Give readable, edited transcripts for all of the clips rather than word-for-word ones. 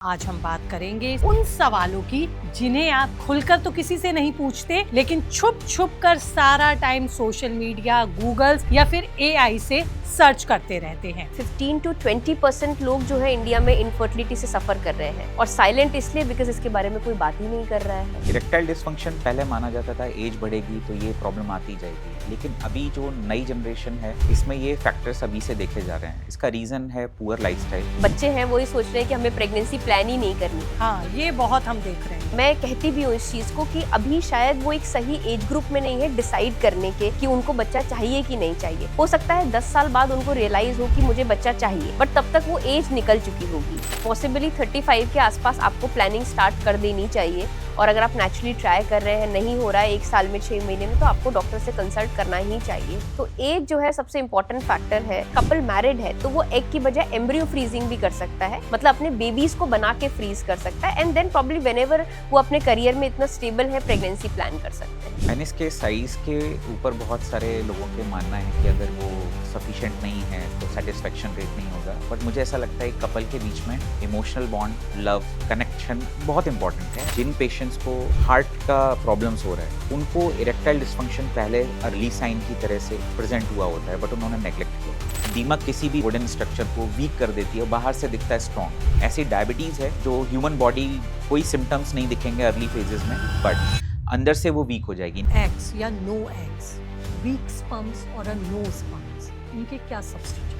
आज हम बात करेंगे उन सवालों की जिन्हें आप खुलकर तो किसी से नहीं पूछते, लेकिन छुप छुप कर सारा टाइम सोशल मीडिया, गूगल या फिर एआई से सर्च करते रहते हैं। 15 to 20% लोग जो है इंडिया में इनफर्टिलिटी से सफर कर रहे हैं और साइलेंट इसलिए बिकॉज इसके बारे में कोई बात ही नहीं कर रहा है। इरेक्टाइल डिसफंक्शन पहले माना जाता था एज बढ़ेगी तो ये प्रॉब्लम आती जाएगी, लेकिन अभी जो नई जनरेशन है इसमें ये फैक्टर्स अभी से देखे जा रहे हैं। इसका रीजन है पुअर लाइफस्टाइल। बच्चे हैं वही सोच रहे हैं कि हमें प्रेगनेंसी प्लान ही नहीं करनी। हाँ, ये बहुत हम देख रहे हैं। मैं कहती भी हूँ इस चीज को कि अभी शायद वो एक सही एज ग्रुप में नहीं है डिसाइड करने के कि उनको बच्चा चाहिए कि नहीं चाहिए। हो सकता है 10 साल बाद उनको रियलाइज हो कि मुझे बच्चा चाहिए, बट तब तक वो एज निकल चुकी होगी। पॉसिबली 35 के आसपास आपको प्लानिंग स्टार्ट कर देनी चाहिए। और अगर आप नेचुरली ट्राई कर रहे हैं, नहीं हो रहा है 1 साल में 6 महीने में, तो आपको डॉक्टर से कंसल्ट करना ही चाहिए। तो एज जो है सबसे इंपॉर्टेंट फैक्टर है। कपल मैरिड है तो वो एग की बजाय एम्ब्रियो फ्रीजिंग भी कर सकता है, मतलब अपने बेबीज को बना के फ्रीज कर सकता है एंड देन प्रॉब्ली व्हेनेवर वो अपने करियर में इतना स्टेबल है प्रेगनेंसी प्लान कर सकते हैं। पेनिस के साइज के ऊपर बहुत सारे लोगों के मानना है कि अगर वो सफिशिएंट नहीं है तो सेटिस्फेक्शन रेट नहीं होगा, बट मुझे ऐसा लगता है कपल के बीच में इमोशनल बॉन्ड, लव, कनेक्शन बहुत इंपॉर्टेंट है। जिन पेशेंट्स को हार्ट का प्रॉब्लम्स हो रहा है उनको इरेक्टाइल डिसफंक्शन पहले अर्ली साइन की तरह से प्रेजेंट हुआ होता है, बट उन्होंने नेग्लेक्ट किया। दीमक किसी भी वुडन स्ट्रक्चर को वीक कर देती है, बाहर से दिखता है स्ट्रॉन्ग। ऐसी डायबिटीज है जो ह्यूमन बॉडी कोई सिम्टम्स नहीं दिखेंगे अर्ली फेजेस में, बट अंदर से वो वीक हो जाएगी। एग्स या नो एग्स, वीक स्पर्म्स और अ नो स्पर्म्स, इनके क्या सब्स्टिट्यूट्स?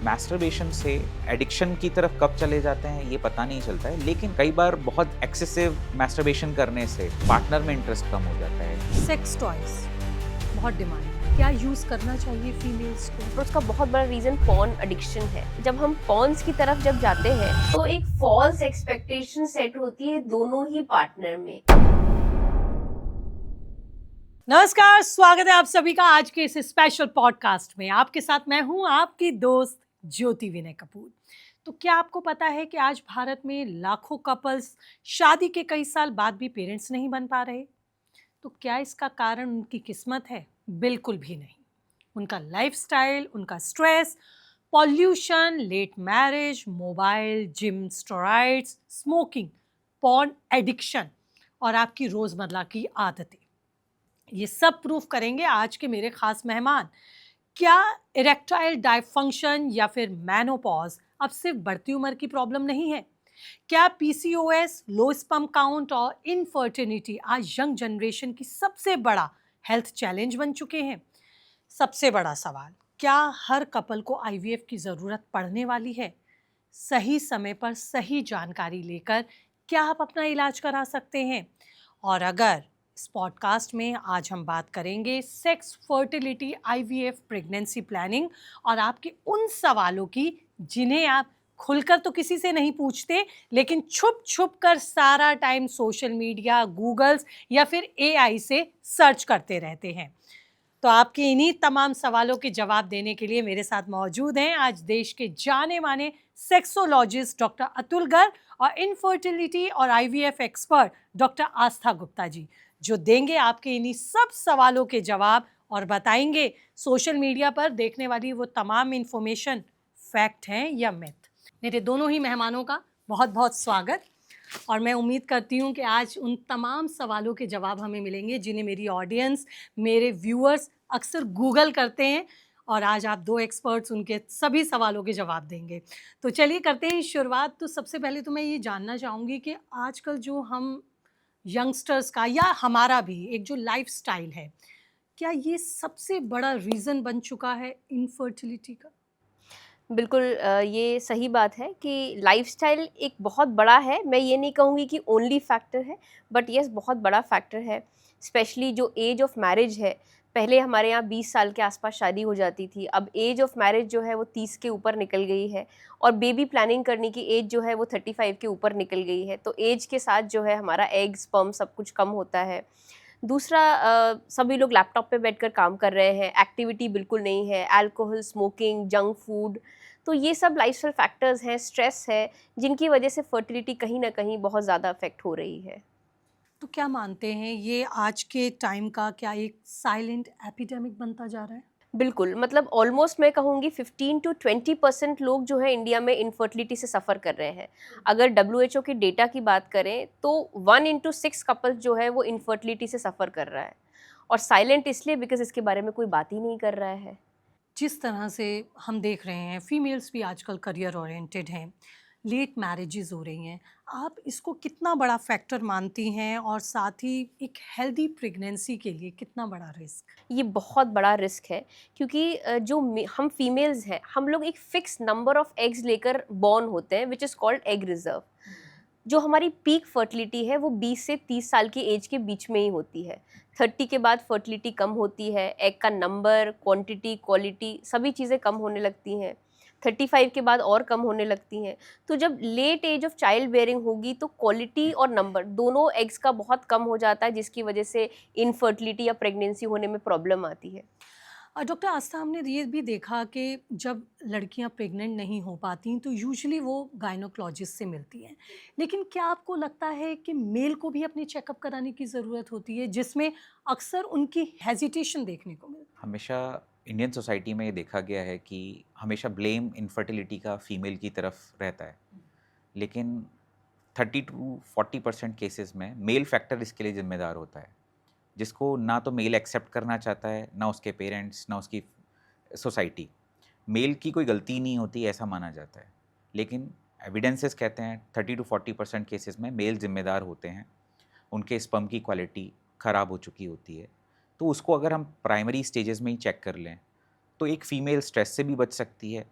मैस्टरबेशन से एडिक्शन की तरफ कब चले जाते हैं ये पता नहीं चलता है, लेकिन कई बार बहुत एक्सेसिव मैस्टरबेशन करने से पार्टनर में इंटरेस्ट कम हो जाता है। सेक्स टॉयज बहुत डिमांड, क्या यूज करना चाहिए फीमेल्स को? और उसका बहुत बड़ा रीजन पॉर्न एडिक्शन है। जब हम पॉर्न्स की तरफ जब जाते हैं तो एक फॉल्स एक्सपेक्टेशन सेट होती है दोनों ही पार्टनर में। नमस्कार, स्वागत है आप सभी का आज के इस स्पेशल पॉडकास्ट में। आपके साथ मैं हूं आपकी दोस्त ज्योति विनय कपूर। तो क्या आपको पता है कि आज भारत में लाखों कपल्स शादी के कई साल बाद भी पेरेंट्स नहीं बन पा रहे? तो क्या इसका कारण उनकी किस्मत है? बिल्कुल भी नहीं। उनका लाइफस्टाइल, उनका stress, pollution, late marriage, mobile, gym, steroids, smoking, porn addiction और आपकी रोजमर्रा की आदतें, ये सब प्रूफ करेंगे आज के मेरे खास मेहमान। क्या इरेक्टाइल डायफंक्शन या फिर मेनोपॉज अब सिर्फ बढ़ती उम्र की प्रॉब्लम नहीं है? क्या पीसीओएस, लो स्पर्म काउंट और इनफर्टिलिटी आज यंग जनरेशन की सबसे बड़ा हेल्थ चैलेंज बन चुके हैं? सबसे बड़ा सवाल, क्या हर कपल को आईवीएफ की ज़रूरत पड़ने वाली है? सही समय पर सही जानकारी लेकर क्या आप अपना इलाज करा सकते हैं? और अगर इस पॉडकास्ट में आज हम बात करेंगे sex, fertility, IVF, pregnancy planning और आपके उन सवालों की जिन्हें आप खुलकर तो किसी से नहीं पूछते, लेकिन छुप छुप कर सारा टाइम सोशल मीडिया, गूगल्स या फिर एआई से सर्च करते रहते हैं। तो आपके इन्हीं तमाम सवालों के जवाब देने के लिए मेरे साथ मौजूद हैं आज देश के जाने माने सेक्सोलॉजिस्ट डॉक्टर अतुल गर्ग और इनफर्टिलिटी और आईवीएफ एक्सपर्ट डॉक्टर आस्था गुप्ता जी, जो देंगे आपके इन्हीं सब सवालों के जवाब और बताएंगे सोशल मीडिया पर देखने वाली वो तमाम इंफॉर्मेशन फैक्ट हैं या मिथ। मेरे दोनों ही मेहमानों का बहुत बहुत स्वागत। और मैं उम्मीद करती हूँ कि आज उन तमाम सवालों के जवाब हमें मिलेंगे जिन्हें मेरी ऑडियंस, मेरे व्यूअर्स अक्सर गूगल करते हैं, और आज आप दो एक्सपर्ट्स उनके सभी सवालों के जवाब देंगे। तो चलिए करते हैं शुरुआत। तो सबसे पहले तो मैं ये जानना चाहूँगी कि आजकल जो हम यंगस्टर्स का या हमारा भी एक जो लाइफस्टाइल है, क्या ये सबसे बड़ा रीज़न बन चुका है इनफर्टिलिटी का? बिल्कुल ये सही बात है कि लाइफस्टाइल एक बहुत बड़ा है। मैं ये नहीं कहूँगी कि ओनली फैक्टर है, बट यस बहुत बड़ा फैक्टर है। स्पेशली जो एज ऑफ मैरिज है, पहले हमारे यहाँ 20 साल के आसपास शादी हो जाती थी, अब एज ऑफ मैरिज जो है वो 30 के ऊपर निकल गई है और बेबी प्लानिंग करने की एज जो है वो 35 के ऊपर निकल गई है। तो एज के साथ जो है हमारा एग, स्पर्म सब कुछ कम होता है। दूसरा सभी लोग लैपटॉप पे बैठकर काम कर रहे हैं, एक्टिविटी बिल्कुल नहीं है, अल्कोहल, स्मोकिंग, जंक फूड, तो ये सब लाइफस्टाइल फैक्टर्स हैं, स्ट्रेस है, जिनकी वजह से फर्टिलिटी कहीं ना कहीं बहुत ज़्यादा अफेक्ट हो रही है। तो क्या मानते हैं ये आज के टाइम का क्या एक साइलेंट एपिडेमिक बनता जा रहा है? बिल्कुल, मतलब ऑलमोस्ट मैं कहूँगी 15 टू 20% लोग जो है इंडिया में इनफर्टिलिटी से सफ़र कर रहे हैं। अगर डब्ल्यूएचओ के डेटा की बात करें तो 1 इंटू 6 कपल्स जो है वो इनफर्टिलिटी से सफ़र कर रहा है, और साइलेंट इसलिए बिकॉज़ इसके बारे में कोई बात ही नहीं कर रहा है। जिस तरह से हम देख रहे हैं फीमेल्स भी आजकल करियर ओरिएंटेड हैं, लेट मैरिजेस हो रही हैं, आप इसको कितना बड़ा फैक्टर मानती हैं और साथ ही एक हेल्दी प्रेगनेंसी के लिए कितना बड़ा रिस्क? ये बहुत बड़ा रिस्क है, क्योंकि हम फीमेल्स हैं, हम लोग एक फिक्स नंबर ऑफ एग्स लेकर बॉर्न होते हैं, which is called egg reserve. जो हमारी पीक फर्टिलिटी है वो 20 से 30 साल की एज के बीच में ही होती है। 30 के बाद फर्टिलिटी कम होती है, एग का नंबर, क्वांटिटी, क्वालिटी सभी चीज़ें कम होने लगती हैं। 35 के बाद और कम होने लगती हैं। तो जब late age of child bearing होगी तो क्वालिटी और नंबर दोनों एग्स का बहुत कम हो जाता है, जिसकी वजह से इनफर्टिलिटी या प्रेगनेंसी होने में प्रॉब्लम आती है। डॉक्टर आस्था, हमने ये भी देखा कि जब लड़कियां प्रेग्नेंट नहीं हो पाती तो यूजुअली वो गायनोकोलॉजिस्ट से मिलती हैं, लेकिन क्या आपको लगता है कि मेल को भी अपने चेकअप कराने की ज़रूरत होती है जिसमें अक्सर उनकी हेजिटेशन देखने को मिलती है? हमेशा इंडियन सोसाइटी में ये देखा गया है कि हमेशा ब्लेम इनफर्टिलिटी का फीमेल की तरफ रहता है, लेकिन 30 to 40% केसेस में मेल फैक्टर इसके लिए जिम्मेदार होता है, जिसको ना तो मेल एक्सेप्ट करना चाहता है, ना उसके पेरेंट्स, ना उसकी सोसाइटी। मेल की कोई गलती नहीं होती ऐसा माना जाता है, लेकिन एविडेंसेस कहते हैं 30 to 40% केसेस में मेल जिम्मेदार होते हैं। उनके स्पर्म की क्वालिटी ख़राब हो चुकी होती है, तो उसको अगर हम प्राइमरी स्टेजेस में ही चेक कर लें तो एक फ़ीमेल स्ट्रेस से भी बच सकती है।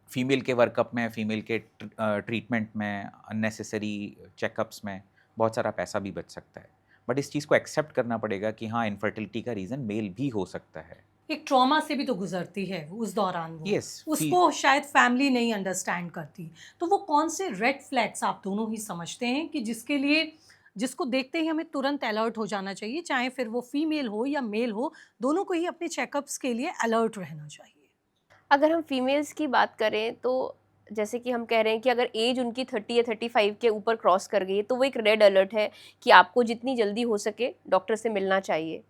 फीमेल के वर्कअप में, फीमेल के ट्रीटमेंट में, अननेसेसरी चेकअप्स में बहुत सारा पैसा भी बच सकता है। बट इस चीज़ को एक्सेप्ट करना पड़ेगा कि हाँ, इनफर्टिलिटी का रीज़न मेल भी हो सकता है। एक ट्रॉमा से भी तो गुजरती है उस दौरान वो, यस, उसको शायद फैमिली नहीं अंडरस्टैंड करती। तो वो कौन से रेड फ्लैग्स आप दोनों ही समझते हैं कि जिसके लिए, जिसको देखते ही हमें तुरंत अलर्ट हो जाना चाहिए, चाहे फिर वो फीमेल हो या मेल हो, दोनों को ही अपने चेकअप्स के लिए अलर्ट रहना चाहिए? अगर हम फीमेल्स की बात करें तो जैसे कि हम कह रहे हैं कि अगर एज उनकी 30 या 35 के ऊपर क्रॉस कर गई है तो वो एक रेड अलर्ट है कि आपको जितनी जल्दी हो सके डॉक्टर से मिलना चाहिए।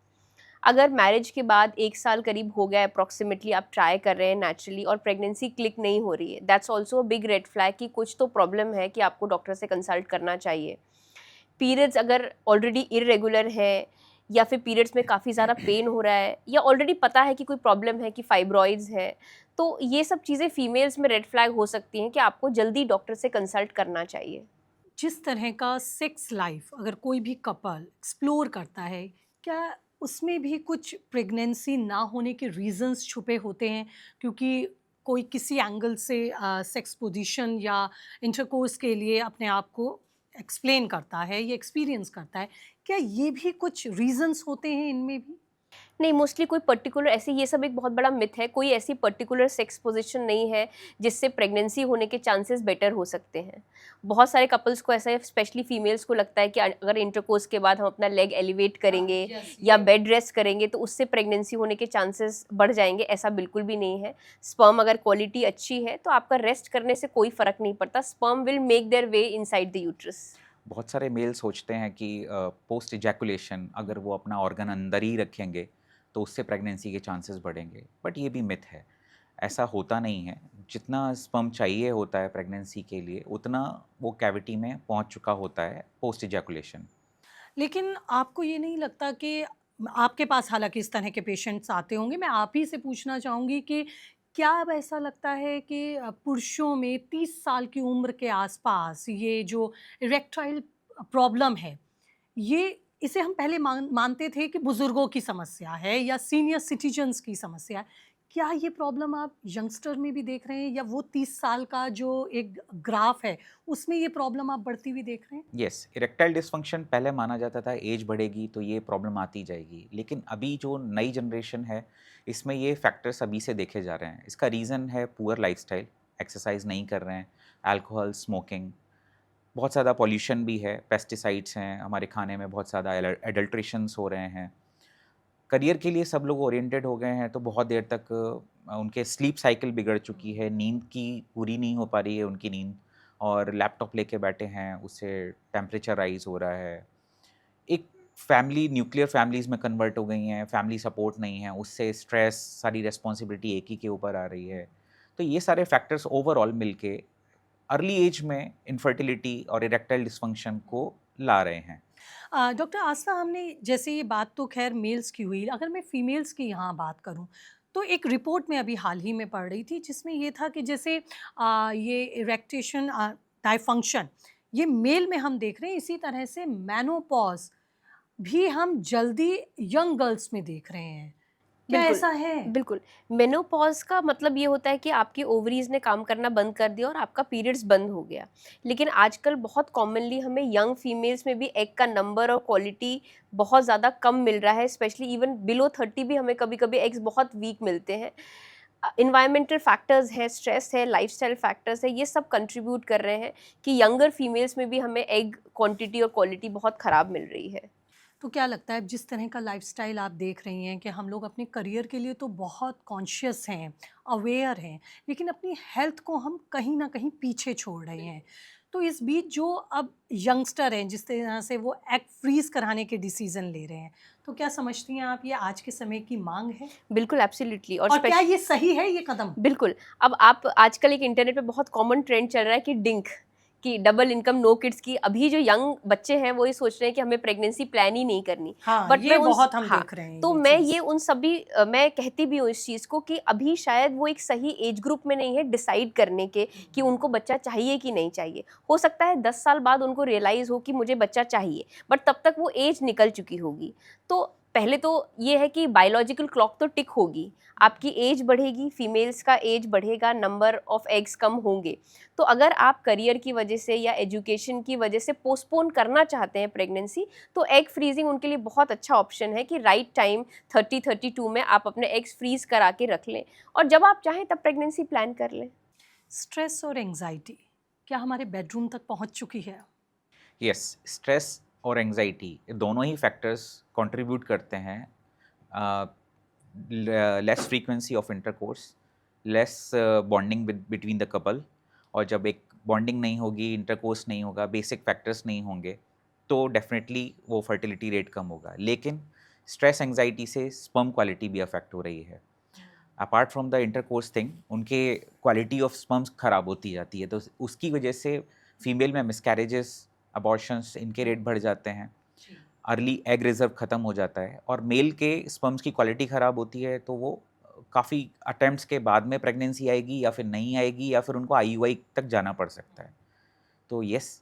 अगर मैरिज के बाद 1 साल करीब हो गया अप्रॉक्सीमेटली, आप ट्राई कर रहे हैं नेचुरली और प्रेगनेंसी क्लिक नहीं हो रही है, that's also a big red flag कि कुछ तो प्रॉब्लम है कि आपको डॉक्टर से कंसल्ट करना चाहिए। पीरियड्स अगर ऑलरेडी इर्रेगुलर है या फिर पीरियड्स में काफ़ी ज़्यादा पेन हो रहा है या ऑलरेडी पता है कि कोई प्रॉब्लम है कि फाइब्रॉइड्स है, तो ये सब चीज़ें फीमेल्स में रेड फ्लैग हो सकती हैं कि आपको जल्दी डॉक्टर से कंसल्ट करना चाहिए। जिस तरह का सेक्स लाइफ अगर कोई भी कपल एक्सप्लोर करता है, क्या उसमें भी कुछ प्रेगनेंसी ना होने के रीजंस छुपे होते हैं? क्योंकि कोई किसी एंगल से सेक्स पोजीशन या इंटरकोर्स के लिए अपने आप को एक्सप्लेन करता है या एक्सपीरियंस करता है, क्या ये भी कुछ रीजंस होते हैं इनमें भी? नहीं, मोस्टली कोई पर्टिकुलर ऐसी, ये सब एक बहुत बड़ा मिथ है, कोई ऐसी पर्टिकुलर सेक्स पोजीशन नहीं है जिससे प्रेगनेंसी होने के चांसेस बेटर हो सकते हैं। बहुत सारे कपल्स को ऐसा है, स्पेशली फीमेल्स को लगता है कि अगर इंटरकोर्स के बाद हम अपना लेग एलिवेट करेंगे या बेड रेस्ट करेंगे तो उससे प्रेगनेंसी होने के चांसेस बढ़ जाएंगे। ऐसा बिल्कुल भी नहीं है। स्पर्म अगर क्वालिटी अच्छी है तो आपका रेस्ट करने से कोई फ़र्क नहीं पड़ता। Sperm will make their way inside the uterus. बहुत सारे मेल सोचते हैं कि पोस्ट इजैकुलेशन अगर वो अपना ऑर्गन अंदर ही रखेंगे तो उससे प्रेगनेंसी के चांसेस बढ़ेंगे, बट ये भी मिथ है। ऐसा होता नहीं है। जितना स्पर्म चाहिए होता है प्रेगनेंसी के लिए, उतना वो कैविटी में पहुंच चुका होता है पोस्ट इजैकुलेशन। लेकिन आपको ये नहीं लगता कि आपके पास हालाँकि इस तरह के पेशेंट्स आते होंगे, मैं आप ही से पूछना चाहूँगी कि क्या अब ऐसा लगता है कि पुरुषों में 30 साल की उम्र के आसपास ये जो इरेक्टाइल प्रॉब्लम है, ये इसे हम पहले मानते थे कि बुज़ुर्गों की समस्या है या सीनियर सिटिज़न्स की समस्या है। क्या ये प्रॉब्लम आप यंगस्टर में भी देख रहे हैं या वो 30 साल का जो एक ग्राफ है, उसमें ये प्रॉब्लम आप बढ़ती हुई देख रहे हैं? यस, इरेक्टाइल डिस्फंक्शन पहले माना जाता था एज बढ़ेगी तो ये प्रॉब्लम आती जाएगी, लेकिन अभी जो नई जनरेशन है इसमें ये फैक्टर्स अभी से देखे जा रहे हैं। इसका रीज़न है पुअर लाइफस्टाइल, एक्सरसाइज नहीं कर रहे हैं, अल्कोहल, स्मोकिंग, बहुत ज़्यादा पॉल्यूशन भी है, पेस्टिसाइड्स हैं हमारे खाने में, बहुत ज़्यादा एडल्ट्रेशंस हो रहे हैं। करियर के लिए सब लोग ओरिएंटेड हो गए हैं तो बहुत देर तक उनके स्लीप साइकिल बिगड़ चुकी है, नींद की पूरी नहीं हो पा रही है उनकी नींद, और लैपटॉप लेके बैठे हैं, उससे टेम्परेचर राइज़ हो रहा है। एक फैमिली न्यूक्लियर फैमिलीज में कन्वर्ट हो गई हैं, फैमिली सपोर्ट नहीं है, उससे स्ट्रेस, सारी रिस्पॉन्सिबिलिटी एक ही के ऊपर आ रही है। तो ये सारे फैक्टर्स ओवरऑल मिलके अर्ली एज में इनफर्टिलिटी और इरेक्टाइल डिस्फंक्शन को ला रहे हैं। डॉक्टर आस्था, हमने जैसे ये बात तो खैर मेल्स की हुई, अगर मैं फीमेल्स की यहाँ बात करूँ तो एक रिपोर्ट में अभी हाल ही में पढ़ रही थी जिसमें ये था कि जैसे ये इरेक्टेशन डायफंक्शन ये मेल में हम देख रहे हैं, इसी तरह से मेनोपॉज भी हम जल्दी यंग गर्ल्स में देख रहे हैं। क्या बिल्कुल, ऐसा है? बिल्कुल। मेनोपॉज़ का मतलब ये होता है कि आपकी ओवरीज़ ने काम करना बंद कर दिया और आपका पीरियड्स बंद हो गया। लेकिन आजकल बहुत कॉमनली हमें यंग फीमेल्स में भी एग का नंबर और क्वालिटी बहुत ज़्यादा कम मिल रहा है, स्पेशली इवन बिलो 30 भी हमें कभी-कभी एग्स बहुत वीक मिलते हैं। एनवायरमेंटल फैक्टर्स हैं, स्ट्रेस है, लाइफ़स्टाइल फैक्टर्स है, ये सब कंट्रीब्यूट कर रहे हैं कि यंगर फीमेल्स में भी हमें एग क्वांटिटी और क्वालिटी बहुत ख़राब मिल रही है। तो क्या लगता है जिस तरह का लाइफस्टाइल आप देख रही हैं कि हम लोग अपने करियर के लिए तो बहुत कॉन्शियस हैं, अवेयर हैं, लेकिन अपनी हेल्थ को हम कहीं ना कहीं पीछे छोड़ रहे हैं। तो इस बीच जो अब यंगस्टर हैं जिस तरह से वो एग फ्रीज कराने के डिसीजन ले रहे हैं, तो क्या समझती हैं आप ये आज के समय की मांग है? बिल्कुल, एब्सोल्युटली। और और क्या ये सही है ये कदम? बिल्कुल। अब आप आजकल एक इंटरनेट पे बहुत कॉमन ट्रेंड चल रहा है कि डिंक, कि डबल इनकम नो किड्स की। अभी जो यंग बच्चे हैं वो ये सोच रहे हैं कि हमें प्रेगनेंसी प्लान ही नहीं करनी। हाँ, बट ये मैं उन बहुत हम हाँ, देख रहे हैं तो ये मैं चीज़। ये उन सभी मैं कहती भी हूँ इस चीज़ को कि अभी शायद वो एक सही एज ग्रुप में नहीं है डिसाइड करने के कि उनको बच्चा चाहिए कि नहीं चाहिए। हो सकता है 10 साल बाद उनको रियलाइज़ हो कि मुझे बच्चा चाहिए, बट तब तक वो एज निकल चुकी होगी। तो पहले तो ये है कि बायोलॉजिकल क्लॉक तो टिक होगी, आपकी एज बढ़ेगी, फीमेल्स का एज बढ़ेगा, नंबर ऑफ एग्स कम होंगे। तो अगर आप करियर की वजह से या एजुकेशन की वजह से पोस्टपोन करना चाहते हैं प्रेगनेंसी, तो एग फ्रीजिंग उनके लिए बहुत अच्छा ऑप्शन है कि राइट टाइम 30-32 में आप अपने एग्स फ्रीज करा के रख लें और जब आप चाहें तब प्रेगनेंसी प्लान कर लें। स्ट्रेस और एंजाइटी क्या हमारे बेडरूम तक पहुंच चुकी है? यस, स्ट्रेस और एंजाइटी दोनों ही फैक्टर्स कंट्रीब्यूट करते हैं less frequency of intercourse, less bonding between the couple. और जब एक बॉन्डिंग नहीं होगी, इंटरकोर्स नहीं होगा, बेसिक फैक्टर्स नहीं होंगे, तो डेफिनेटली वो फर्टिलिटी रेट कम होगा। लेकिन स्ट्रेस एंजाइटी से स्पर्म क्वालिटी भी अफेक्ट हो रही है। Apart from the intercourse thing, उनके क्वालिटी ऑफ स्पर्म्स खराब होती जाती है, तो उसकी वजह से फीमेल में मिसकैरेजेस, अबॉर्शंस, इनके रेट बढ़ जाते हैं, अर्ली एग रिजर्व ख़त्म हो जाता है, और मेल के स्पर्म्स की क्वालिटी ख़राब होती है, तो वो काफ़ी अटेम्प्ट्स के बाद में प्रेगनेंसी आएगी या फिर नहीं आएगी, या फिर उनको IUI तक जाना पड़ सकता है। तो यस।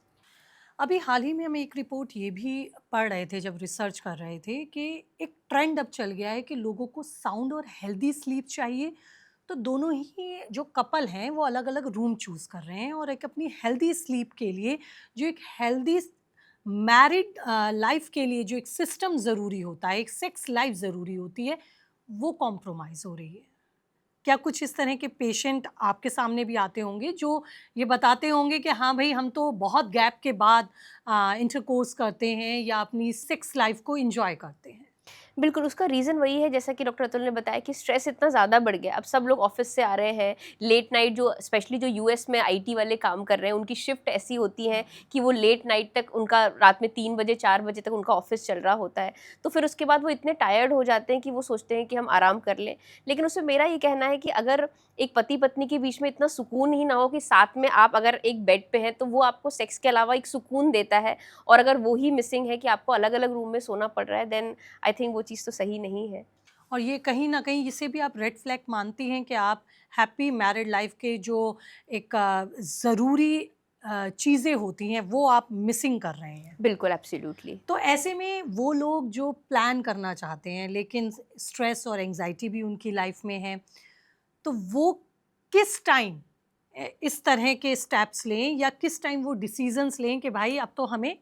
अभी हाल ही में हम एक रिपोर्ट ये भी पढ़ रहे थे जब रिसर्च कर रहे थे कि एक ट्रेंड अब चल गया है कि लोगों को साउंड और हेल्दी स्लीप चाहिए। तो दोनों ही जो कपल हैं वो अलग अलग रूम चूज़ कर रहे हैं और एक अपनी हेल्दी स्लीप के लिए जो एक हेल्दी मैरिड लाइफ के लिए जो एक सिस्टम ज़रूरी होता है, एक सेक्स लाइफ ज़रूरी होती है, वो कॉम्प्रोमाइज़ हो रही है। क्या कुछ इस तरह के पेशेंट आपके सामने भी आते होंगे जो ये बताते होंगे कि हाँ भाई, हम तो बहुत गैप के बाद इंटरकोर्स करते हैं या अपनी सेक्स लाइफ को एंजॉय करते हैं? बिल्कुल, उसका रीज़न वही है जैसा कि डॉक्टर अतुल ने बताया कि स्ट्रेस इतना ज़्यादा बढ़ गया। अब सब लोग ऑफ़िस से आ रहे हैं, लेट नाइट जो स्पेशली जो यूएस में आईटी वाले काम कर रहे हैं, उनकी शिफ्ट ऐसी होती है कि वो लेट नाइट तक उनका रात में 3 बजे 4 बजे तक उनका ऑफ़िस चल रहा होता है। तो फिर उसके बाद वो इतने टायर्ड हो जाते हैं कि वो सोचते हैं कि हम आराम कर लें। लेकिन उसमें मेरा ये कहना है कि अगर एक पति-पत्नी के बीच में इतना सुकून ही ना हो कि साथ में आप अगर एक बेड पे हैं, तो वो आपको सेक्स के अलावा एक सुकून देता है, और अगर वो ही मिसिंग है कि आपको अलग-अलग रूम में सोना पड़ रहा है, देन आई थिंक वो चीज़ तो सही नहीं है। और ये कहीं न कहीं इसे भी आप रेड फ्लैग मानती हैं कि आप हैप्पी मैरिड लाइफ के जो एक ज़रूरी चीज़ें होती हैं वो आप मिसिंग कर रहे हैं। बिल्कुल, एब्सोल्युटली। तो ऐसे में वो लोग जो प्लान करना चाहते हैं लेकिन स्ट्रेस और एंग्जायटी भी उनकी लाइफ में है, तो वो किस टाइम इस तरह के स्टेप्स लें या किस टाइम वो डिसीजंस लें कि भाई अब तो हमें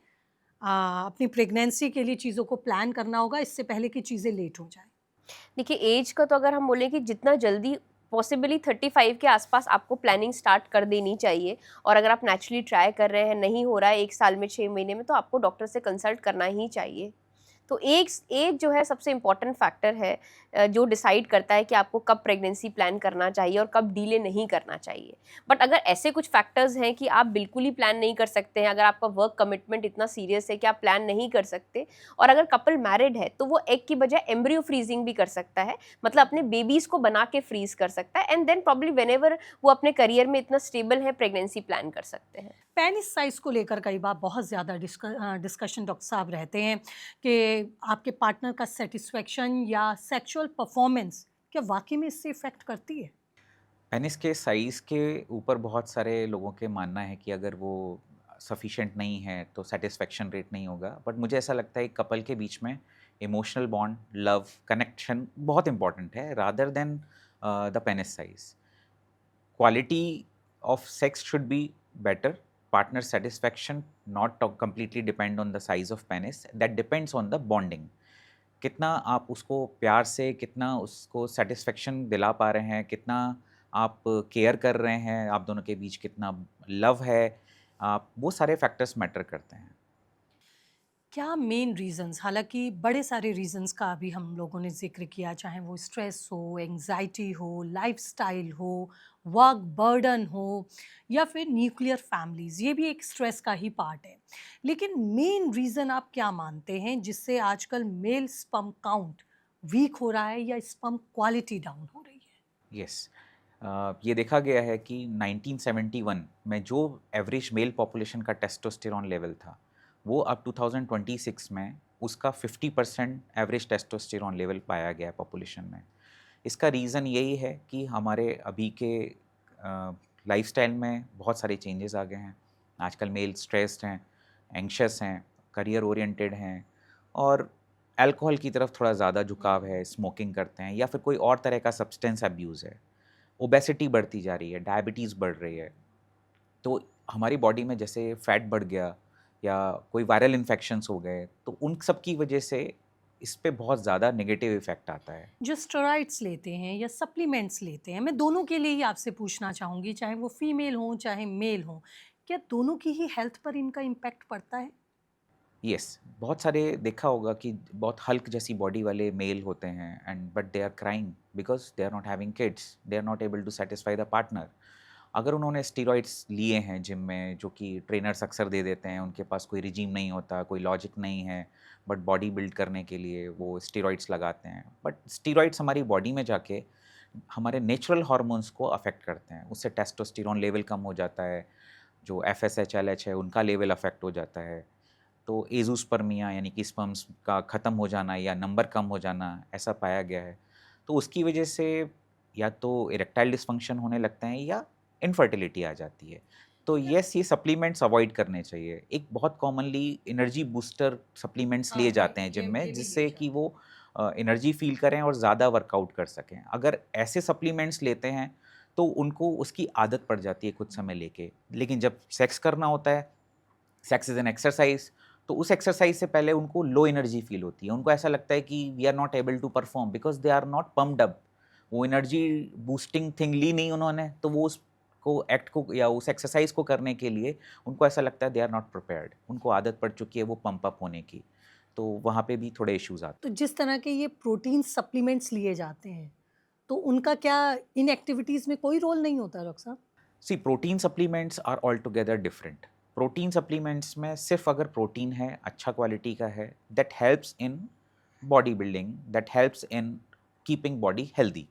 अपनी प्रेगनेंसी के लिए चीज़ों को प्लान करना होगा, इससे पहले कि चीज़ें लेट हो जाएँ? देखिए, एज का तो अगर हम बोलें कि जितना जल्दी पॉसिबली 35 के आसपास आपको प्लानिंग स्टार्ट कर देनी चाहिए, और अगर आप नेचुरली ट्राई कर रहे हैं, नहीं हो रहा है 1 साल में 6 महीने में, तो आपको डॉक्टर से कंसल्ट करना ही चाहिए। तो एज जो है सबसे इम्पॉर्टेंट फैक्टर है जो डिसाइड करता है कि आपको कब प्रेगनेंसी प्लान करना चाहिए और कब डिले नहीं करना चाहिए। बट अगर ऐसे कुछ फैक्टर्स हैं कि आप बिल्कुल ही प्लान नहीं कर सकते हैं, अगर आपका वर्क कमिटमेंट इतना सीरियस है कि आप प्लान नहीं कर सकते, और अगर कपल मैरिड है तो वो एग की बजाय एम्ब्रियो फ्रीजिंग भी कर सकता है, मतलब अपने बेबीज़ को बना के फ्रीज कर सकता है, एंड देन प्रॉब्ली व्हेनेवर वो अपने करियर में इतना स्टेबल है प्रेगनेंसी प्लान कर सकते हैं। पेनिस साइज को लेकर कई बार बहुत ज़्यादा डिस्कशन डॉक्टर साहब रहते हैं कि आपके पार्टनर का सेटिस्फेक्शन या सेक्सुअल परफॉर्मेंस क्या वाकई में इससे इफेक्ट करती है? पेनिस के साइज़ के ऊपर बहुत सारे लोगों के मानना है कि अगर वो सफिशिएंट नहीं है तो सेटिस्फेक्शन रेट नहीं होगा। बट मुझे ऐसा लगता है कपल के बीच में इमोशनल बॉन्ड, लव, कनेक्शन बहुत इंपॉर्टेंट है rather than the penis size. Quality of sex should be better. Partner satisfaction not completely depend on the size of penis. That depends on the bonding. कितना आप उसको प्यार से, कितना उसको satisfaction दिला पा रहे हैं, कितना आप केयर कर रहे हैं, आप दोनों के बीच कितना लव है, आप वो सारे फैक्टर्स मैटर करते हैं। क्या मेन रीजंस, हालांकि बड़े सारे रीजंस का अभी हम लोगों ने जिक्र किया, चाहे वो स्ट्रेस हो, एंजाइटी हो, लाइफस्टाइल हो, वर्क बर्डन हो या फिर न्यूक्लियर फैमिलीज, ये भी एक स्ट्रेस का ही पार्ट है। लेकिन मेन रीजन आप क्या मानते हैं जिससे आजकल मेल स्पर्म काउंट वीक हो रहा है या स्पर्म क्वालिटी डाउन हो रही है? यस, ये देखा गया है कि 1971 में जो एवरेज मेल पॉपुलेशन का टेस्टोस्टेरॉन लेवल था, वो अब 2026 में उसका 50% एवरेज टेस्टोस्टेरॉन लेवल पाया गया है पॉपुलेशन में। इसका रीज़न यही है कि हमारे अभी के लाइफस्टाइल में बहुत सारे चेंजेस आ गए हैं। आजकल मेल स्ट्रेस्ड हैं, एंग्शियस हैं, करियर ओरिएंटेड हैं और अल्कोहल की तरफ थोड़ा ज़्यादा झुकाव है, स्मोकिंग करते हैं या फिर कोई और तरह का सब्सटेंस अब्यूज़ है। ओबेसिटी बढ़ती जा रही है, डायबिटीज़ बढ़ रही है। तो हमारी बॉडी में जैसे फैट बढ़ गया या कोई वायरल इन्फेक्शंस हो गए, तो उन सब की वजह से इस पे बहुत ज़्यादा नेगेटिव इफ़ेक्ट आता है। जो स्टेरॉइड्स लेते हैं या सप्लीमेंट्स लेते हैं, मैं दोनों के लिए ही आपसे पूछना चाहूँगी, चाहे वो फीमेल हों चाहे मेल हों, क्या दोनों की ही हेल्थ पर इनका इम्पैक्ट पड़ता है? यस, बहुत सारे देखा होगा कि बहुत हल्क जैसी बॉडी वाले मेल होते हैं and but they are crying because they are not having kids, they are not able to satisfy the partner. अगर उन्होंने स्टीरॉइड्स लिए हैं जिम में, जो कि ट्रेनर्स अक्सर दे देते हैं, उनके पास कोई रिजीम नहीं होता, कोई लॉजिक नहीं है, बट बॉडी बिल्ड करने के लिए वो स्टीरॉइड्स लगाते हैं। बट स्टीरॉइड्स हमारी बॉडी में जाके हमारे नेचुरल हार्मोन्स को अफेक्ट करते हैं। उससे टेस्टोस्टेरोन लेवल कम हो जाता है, जो एफएसएच एलएच है उनका लेवल अफेक्ट हो जाता है। तो एज़ोस्पर्मिया यानी कि स्पर्म्स का ख़त्म हो जाना या नंबर कम हो जाना, ऐसा पाया गया है। तो उसकी वजह से या तो इरेक्टाइल डिस्फंक्शन होने लगते हैं या इनफर्टिलिटी आ जाती है। तो येस, ये सप्लीमेंट्स अवॉइड करने चाहिए। एक बहुत कॉमनली एनर्जी बूस्टर सप्लीमेंट्स लिए जाते हैं जिम में, जिससे कि वो एनर्जी फ़ील करें और ज़्यादा वर्कआउट कर सकें। अगर ऐसे सप्लीमेंट्स लेते हैं तो उनको उसकी आदत पड़ जाती है कुछ समय लेके। लेकिन जब सेक्स करना होता है, सेक्स इज़ एन एक्सरसाइज़, तो उस एक्सरसाइज से पहले उनको लो एनर्जी फील होती है। उनको ऐसा लगता है कि we are not able to perform because they are not pumped up. वो एनर्जी बूस्टिंग थिंग ली नहीं उन्होंने, तो वो उसको एक्ट को या उस एक्सरसाइज को करने के लिए उनको ऐसा लगता है दे आर नॉट प्रिपेयर्ड। उनको आदत पड़ चुकी है वो पंप अप होने की, तो वहाँ पे भी थोड़े इश्यूज आते तो जिस तरह के ये प्रोटीन सप्लीमेंट्स लिए जाते हैं, तो उनका क्या इन एक्टिविटीज़ में कोई रोल नहीं होता डॉक्टर साहब? हैं। See, protein supplements are all together different. Protein supplements में सिर्फ अगर प्रोटीन है, अच्छा क्वालिटी का है, that helps in body building, that helps in keeping body healthy.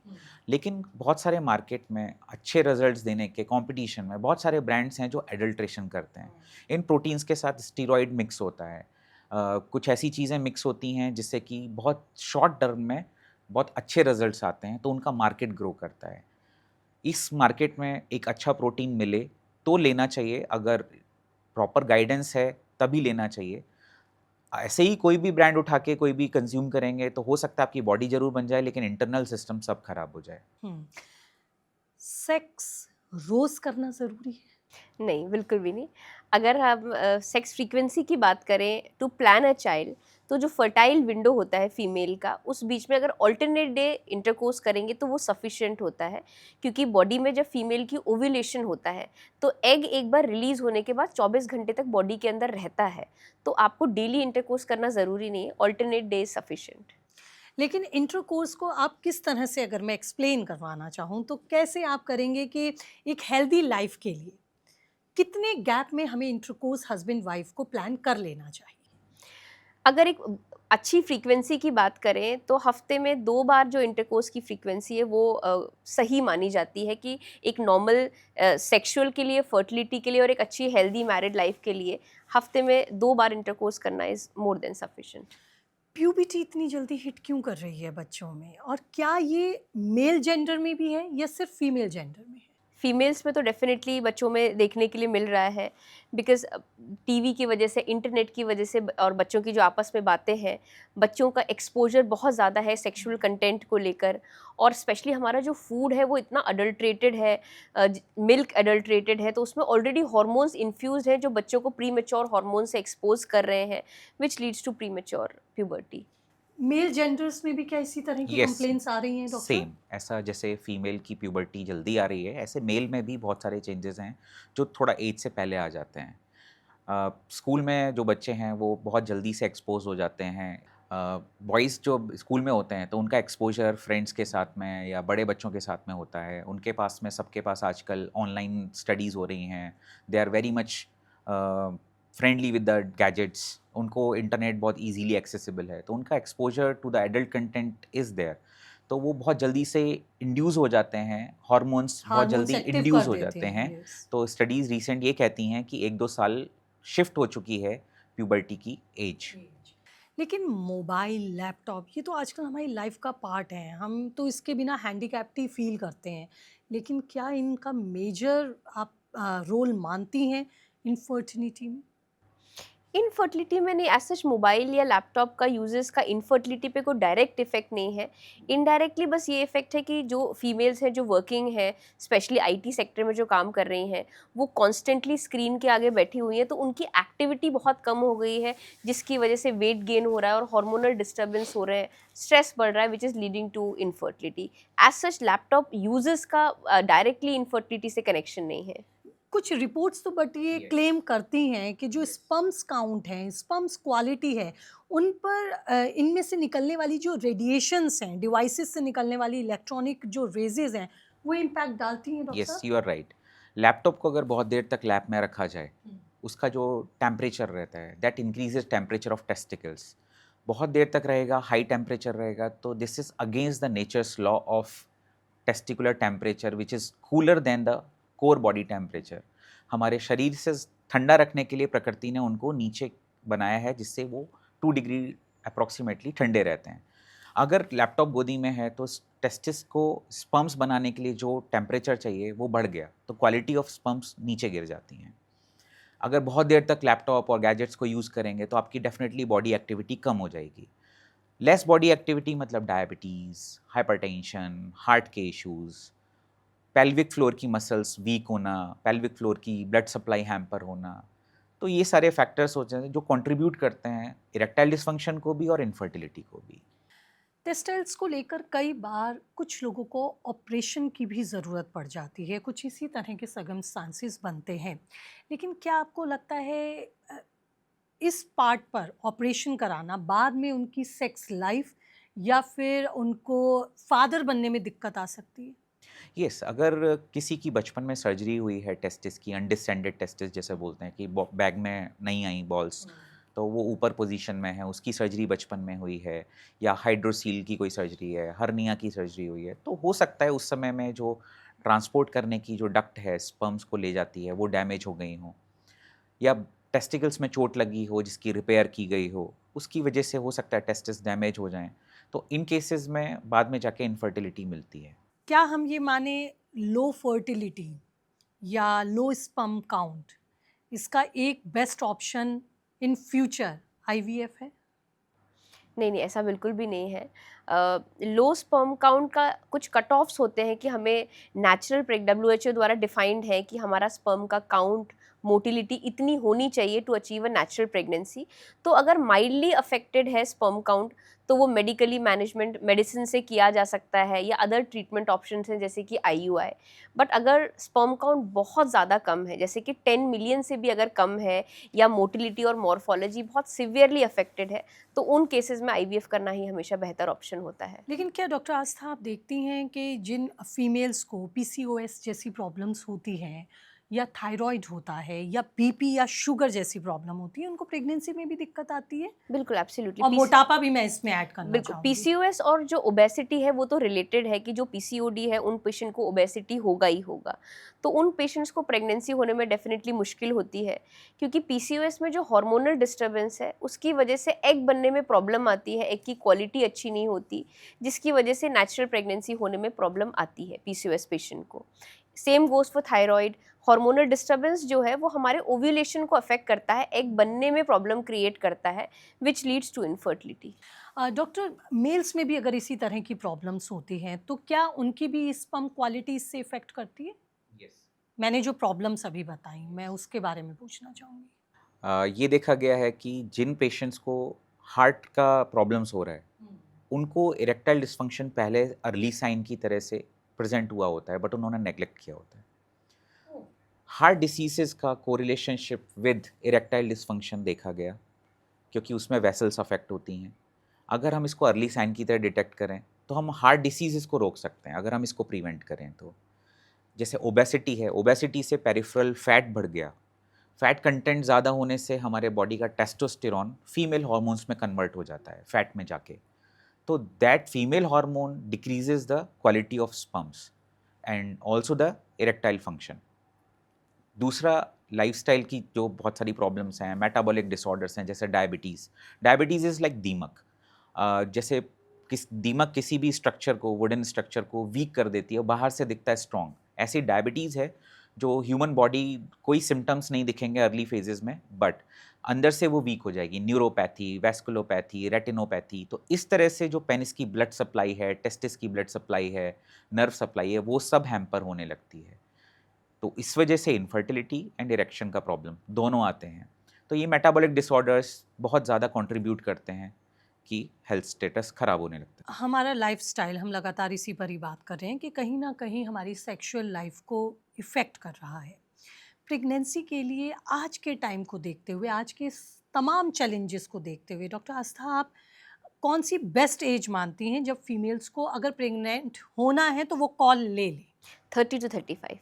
लेकिन बहुत सारे मार्केट में अच्छे रिजल्ट्स देने के कंपटीशन में बहुत सारे ब्रांड्स हैं जो एडल्ट्रेशन करते हैं। इन प्रोटीन्स के साथ स्टीरॉयड मिक्स होता है, कुछ ऐसी चीज़ें मिक्स होती हैं जिससे कि बहुत शॉर्ट टर्म में बहुत अच्छे रिजल्ट्स आते हैं, तो उनका मार्केट ग्रो करता है। इस मार्केट में एक अच्छा प्रोटीन मिले तो लेना चाहिए, अगर प्रॉपर गाइडेंस है तभी लेना चाहिए। ऐसे ही कोई भी ब्रांड उठा के कोई भी कंज्यूम करेंगे तो हो सकता है आपकी बॉडी ज़रूर बन जाए लेकिन इंटरनल सिस्टम सब खराब हो जाए। सेक्स रोज़ करना ज़रूरी है? नहीं, बिल्कुल भी नहीं। अगर हम सेक्स फ्रीक्वेंसी की बात करें टू प्लान अ चाइल्ड, तो जो फर्टाइल विंडो होता है फीमेल का, उस बीच में अगर ऑल्टरनेट डे इंटरकोर्स करेंगे तो वो सफिशिएंट होता है, क्योंकि बॉडी में जब फीमेल की ओव्यूलेशन होता है तो एग एक बार रिलीज होने के बाद 24 घंटे तक बॉडी के अंदर रहता है, तो आपको डेली इंटरकोर्स करना ज़रूरी नहीं है, ऑल्टरनेट डे इज सफिशिएंट। लेकिन इंटरकोर्स को आप किस तरह से, अगर मैं एक्सप्लेन करवाना चाहूँ तो कैसे आप करेंगे कि एक हेल्दी लाइफ के लिए कितने गैप में हमें इंटरकोर्स हस्बैंड वाइफ को प्लान कर लेना चाहिए? अगर एक अच्छी फ्रीक्वेंसी की बात करें तो हफ्ते में 2 बार जो इंटरकोर्स की फ्रीक्वेंसी है वो सही मानी जाती है कि एक नॉर्मल सेक्सुअल के लिए, फर्टिलिटी के लिए और एक अच्छी हेल्दी मैरिड लाइफ के लिए हफ्ते में 2 बार इंटरकोर्स करना is more than sufficient. Puberty इतनी जल्दी हिट क्यों कर रही है बच्चों में, और क्या ये मेल जेंडर में भी है या सिर्फ फीमेल जेंडर में है? फीमेल्स में तो डेफिनेटली बच्चों में देखने के लिए मिल रहा है, बिकॉज़ टीवी की वजह से, इंटरनेट की वजह से और बच्चों की जो आपस में बातें हैं, बच्चों का एक्सपोज़र बहुत ज़्यादा है सेक्सुअल कंटेंट को लेकर, और स्पेशली हमारा जो फूड है वो इतना अडल्ट्रेटेड है, मिल्क अडल्ट्रेटेड है, तो उसमें ऑलरेडी हार्मोन्स इन्फ्यूज़्ड हैं जो बच्चों को प्रीमेच्योर हार्मोन से एक्सपोज़ कर रहे हैं, which leads to premature puberty. Male genders में भी क्या इसी तरह की यस, कंप्लेंट्स आ रही हैं डॉक्टर? सेम ऐसा जैसे फीमेल की प्यूबर्टी जल्दी आ रही है, ऐसे मेल में भी बहुत सारे चेंजेस हैं जो थोड़ा एज से पहले आ जाते हैं। स्कूल में जो बच्चे हैं वो बहुत जल्दी से एक्सपोज हो जाते हैं। बॉयज़ जो स्कूल में होते हैं तो उनका एक्सपोजर फ्रेंड्स के साथ में या बड़े बच्चों के साथ में होता है। उनके पास में, सबके पास आजकल ऑनलाइन स्टडीज़ हो रही हैं, they are very much friendly with the gadgets, उनको इंटरनेट बहुत इजीली एक्सेसिबल है, तो उनका exposure to the adult content is there, तो वो बहुत जल्दी से इंड्यूस हो जाते हैं, हार्मोन्स बहुत हार्मोन्स जल्दी एक्टिव इंड्यूस कर हो देते जाते हैं, हैं। यस। तो स्टडीज़ रिसेंट ये कहती हैं कि 1-2 साल शिफ्ट हो चुकी है प्यूबर्टी की एज। लेकिन मोबाइल, लैपटॉप ये तो आजकल हमारी लाइफ का पार्ट है, हम तो इसके बिना हैंडीकैप्ड ही फील करते हैं। लेकिन क्या इनका मेजर आप रोल मानती हैं इनफर्टिलिटी में? इनफर्टिलिटी में नहीं, एज सच मोबाइल या लैपटॉप का यूजेस का इनफर्टिलिटी पे कोई डायरेक्ट इफेक्ट नहीं है। इनडायरेक्टली बस ये इफेक्ट है कि जो फीमेल्स हैं जो वर्किंग है, स्पेशली आईटी सेक्टर में जो काम कर रही हैं, वो कॉन्स्टेंटली स्क्रीन के आगे बैठी हुई हैं, तो उनकी एक्टिविटी बहुत कम हो गई है, जिसकी वजह से वेट गेन हो रहा है और हार्मोनल डिस्टर्बेंस हो रहे हैं, स्ट्रेस बढ़ रहा है, which is leading to infertility. As such laptop uses का डायरेक्टली इनफर्टिलिटी से कनेक्शन नहीं है। कुछ रिपोर्ट्स तो बट ये Yes. क्लेम करती हैं कि जो स्पर्म्स काउंट हैं, स्पर्म्स क्वालिटी है, उन पर इनमें से निकलने वाली जो रेडिएशंस हैं, डिवाइसेस से निकलने वाली इलेक्ट्रॉनिक जो रेजेस हैं, वो इम्पैक्ट डालती हैं डॉक्टर यस, साहब? You are right. लैपटॉप को अगर बहुत देर तक लैब में रखा जाए, उसका जो टेम्परेचर रहता है that increases temperature of testicles. बहुत देर तक रहेगा, हाई टेम्परेचर रहेगा, तो this is against the natures law of testicular temperature which is cooler than the core body temperature. हमारे शरीर से ठंडा रखने के लिए प्रकृति ने उनको नीचे बनाया है, जिससे वो 2 डिग्री अप्रॉक्सीमेटली ठंडे रहते हैं। अगर लैपटॉप गोदी में है तो टेस्टिस को स्पर्म्स बनाने के लिए जो टेम्परेचर चाहिए वो बढ़ गया, तो क्वालिटी ऑफ स्पर्म्स नीचे गिर जाती हैं। अगर बहुत देर तक लैपटॉप और गैजेट्स को यूज़ करेंगे तो आपकी डेफिनेटली बॉडी एक्टिविटी कम हो जाएगी। लेस बॉडी एक्टिविटी मतलब डायबिटीज़, हाइपरटेंशन, हार्ट के इश्यूज़, पेल्विक फ्लोर की मसल्स वीक होना, पेल्विक फ्लोर की ब्लड सप्लाई हैम्पर होना, तो ये सारे फैक्टर्स होते हैं जो कंट्रीब्यूट करते हैं इरेक्टाइल डिसफंक्शन को भी और इनफर्टिलिटी को भी। टेस्टाइल्स को लेकर कई बार कुछ लोगों को ऑपरेशन की भी ज़रूरत पड़ जाती है, कुछ इसी तरह के सर्कमस्टांसेस बनते हैं। लेकिन क्या आपको लगता है अ, इस पार्ट पर ऑपरेशन कराना बाद में उनकी सेक्स लाइफ या फिर उनको फादर बनने में दिक्कत आ सकती है? यस, अगर किसी की बचपन में सर्जरी हुई है टेस्टिस की, अनडिसेंडेड टेस्टिस जैसे बोलते हैं कि बैग में नहीं आई बॉल्स, तो वो ऊपर पोजीशन में है, उसकी सर्जरी बचपन में हुई है, या हाइड्रोसील की कोई सर्जरी है, हर्निया की सर्जरी हुई है, तो हो सकता है उस समय में जो ट्रांसपोर्ट करने की जो डक्ट है स्पर्म्स को ले जाती है वो डैमेज हो गई हो, या टेस्टिकल्स में चोट लगी हो जिसकी रिपेयर की गई हो, उसकी वजह से हो सकता है टेस्टिस डैमेज हो जाएं, तो इन केसेस में बाद में जाके इनफर्टिलिटी मिलती है। क्या हम ये माने लो फर्टिलिटी या लो स्पर्म काउंट, इसका एक best option in future IVF है? नहीं, नहीं, ऐसा बिल्कुल भी नहीं है। लो स्पर्म काउंट का कुछ कट ऑफ्स होते हैं कि हमें नेचुरल प्रेग डब्ल्यूएचओ द्वारा डिफाइंड है कि हमारा स्पर्म का काउंट मोटिलिटी इतनी होनी चाहिए to achieve a natural pregnancy. तो अगर माइल्डली अफेक्टेड है स्पर्म काउंट तो वो मेडिकली मैनेजमेंट मेडिसिन से किया जा सकता है या अदर ट्रीटमेंट ऑप्शंस हैं जैसे कि IUI। बट अगर स्पर्म काउंट बहुत ज़्यादा कम है, जैसे कि 10 मिलियन से भी अगर कम है, या मोटिलिटी और मॉर्फोलॉजी बहुत सिवियरली अफेक्टेड है, तो उन केसेस में IVF करना ही हमेशा बेहतर ऑप्शन होता है। लेकिन क्या डॉक्टर आस्था आप देखती हैं कि जिन फीमेल्स को PCOS जैसी प्रॉब्लम्स होती हैं या थायराइड होता है या BP या शुगर जैसी प्रॉब्लम होती है, उनको प्रेगनेंसी में भी दिक्कत आती है? बिल्कुल, एब्सोल्युटली। और मोटापा भी मैं इसमें ऐड करना बिल्कुल, चाहूँगी। PCOS और जो ओबेसिटी है वो तो रिलेटेड है कि जो PCOD है उन पेशेंट को ओबेसिटी होगा ही होगा। तो उन पेशेंट्स को प्रेगनेंसी होने में डेफिनेटली मुश्किल होती है, क्योंकि PCOS में जो हार्मोनल डिस्टर्बेंस है उसकी वजह से एग बनने में प्रॉब्लम आती है, एग की क्वालिटी अच्छी नहीं होती, जिसकी वजह से नेचुरल प्रेगनेंसी होने में प्रॉब्लम आती है PCOS पेशेंट को। Same goes for thyroid. Hormonal disturbance जो है वो हमारे ओव्यूलेशन को अफेक्ट करता है, एग बनने में प्रॉब्लम क्रिएट करता है, which leads to infertility. Doctor, males में भी अगर इसी तरह की प्रॉब्लम्स होती हैं तो क्या उनकी भी स्पर्म क्वालिटी इससे इफेक्ट करती है? Yes. मैंने जो प्रॉब्लम्स अभी बताई मैं उसके बारे में पूछना चाहूँगी। ये देखा गया है कि जिन पेशेंट्स को हार्ट का प्रॉब्लम्स हो रहा है उनको इरेक्टाइल डिस्फंक्शन पहले अर्ली साइन की तरह से प्रेजेंट हुआ होता है, बट उन्होंने नेग्लेक्ट किया होता है। हार्ट डिसीजेस का कोरिलेशनशिप विद इरेक्टाइल डिस्फंक्शन देखा गया, क्योंकि उसमें वेसल्स अफेक्ट होती हैं। अगर हम इसको अर्ली साइन की तरह डिटेक्ट करें तो हम हार्ट डिसीजेस को रोक सकते हैं, अगर हम इसको प्रिवेंट करें तो। जैसे ओबेसिटी है, ओबेसिटी से पेरिफेरल फैट बढ़ गया, फैट कंटेंट ज़्यादा होने से हमारे बॉडी का टेस्टोस्टेरॉन फीमेल हार्मोन्स में कन्वर्ट हो जाता है फैट में जाके, तो that female hormone decreases the quality of sperms and also the erectile function. दूसरा, लाइफस्टाइल की जो बहुत सारी प्रॉब्लम्स हैं, मेटाबॉलिक डिसऑर्डर्स हैं, जैसे डायबिटीज़। डायबिटीज़ इज़ लाइक दीमक। जैसे दीमक किसी भी स्ट्रक्चर को, वुडन स्ट्रक्चर को वीक कर देती है, बाहर से दिखता है स्ट्रॉन्ग। ऐसी डायबिटीज़ है जो ह्यूमन बॉडी कोई सिम्टम्स नहीं दिखेंगे अर्ली फेजेस में, बट अंदर से वो वीक हो जाएगी। Neuropathy, vasculopathy, retinopathy. तो इस तरह से जो पेनिस की ब्लड सप्लाई है, टेस्टिस की ब्लड सप्लाई है, नर्व सप्लाई है, वो सब हैम्पर होने लगती है। तो इस वजह से इनफर्टिलिटी एंड इरेक्शन का प्रॉब्लम दोनों आते हैं। तो ये मेटाबॉलिक डिसऑर्डर्स बहुत ज़्यादा कंट्रीब्यूट करते हैं कि हेल्थ स्टेटस ख़राब होने लगता है। हमारा लाइफस्टाइल, हम लगातार इसी पर ही बात कर रहे हैं कि कहीं ना कहीं हमारी सेक्सुअल लाइफ को इफ़ेक्ट कर रहा है। प्रेगनेंसी के लिए आज के टाइम को देखते हुए, आज के तमाम चैलेंजेस को देखते हुए, डॉक्टर आस्था, आप कौन सी बेस्ट एज मानती हैं जब फीमेल्स को अगर प्रेग्नेंट होना है तो वो कॉल ले लें? 30 to 35,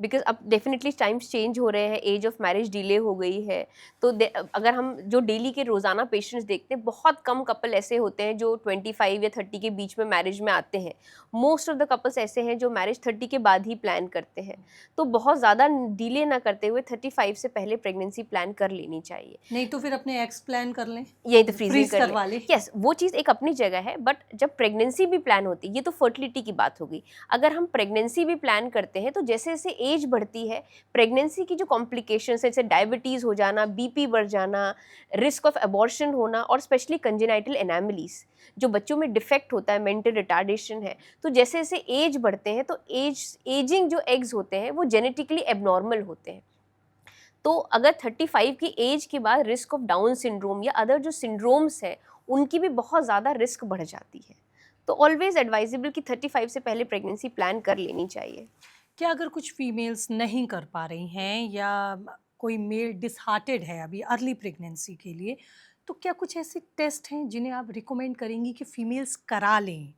बिकॉज अब डेफिनेटली टाइम्स चेंज हो रहे हैं, एज ऑफ मैरिज डिले हो गई है। तो अगर हम जो डेली के रोज़ाना पेशेंट्स देखते हैं, बहुत कम कपल ऐसे होते हैं जो 25 या 30 के बीच में मैरिज में आते हैं। मोस्ट ऑफ द कपल्स ऐसे हैं जो मैरिज 30 के बाद ही प्लान करते हैं। तो बहुत ज़्यादा डिले ना करते हुए 35 से पहले प्रेगनेंसी प्लान कर लेनी चाहिए। नहीं तो फिर अपने एक्स प्लान कर लें, यही तो फ्रीजिंग फ्रीज करवा लें। यस, वो चीज़ एक अपनी जगह है, बट जब प्रेगनेंसी भी प्लान होती है, ये तो फर्टिलिटी की बात हो गई। अगर हम प्रेगनेंसी भी प्लान करते हैं तो जैसे जैसे एज बढ़ती है, प्रेगनेंसी की जो कॉम्प्लिकेशंस है, जैसे डायबिटीज़ हो जाना, BP बढ़ जाना, रिस्क ऑफ अबॉर्शन होना, और स्पेशली कंजेनाइटल एनामिलीज जो बच्चों में डिफेक्ट होता है, मेंटल रिटार्डेशन है। तो जैसे जैसे एज बढ़ते हैं तो एजिंग जो एग्स होते हैं वो जेनेटिकली एबनॉर्मल होते हैं। तो अगर 35 की एज के बाद रिस्क ऑफ डाउन सिंड्रोम या अदर जो सिंड्रोम्स हैं उनकी भी बहुत ज़्यादा रिस्क बढ़ जाती है। तो ऑलवेज एडवाइजेबल कि 35 से पहले प्रेगनेंसी प्लान कर लेनी चाहिए। क्या अगर कुछ फीमेल्स नहीं कर पा रही हैं या कोई मेल डिसहार्टेड है अभी अर्ली प्रेगनेंसी के लिए, तो क्या कुछ ऐसे टेस्ट हैं जिन्हें आप रिकमेंड करेंगी कि फीमेल्स करा लें,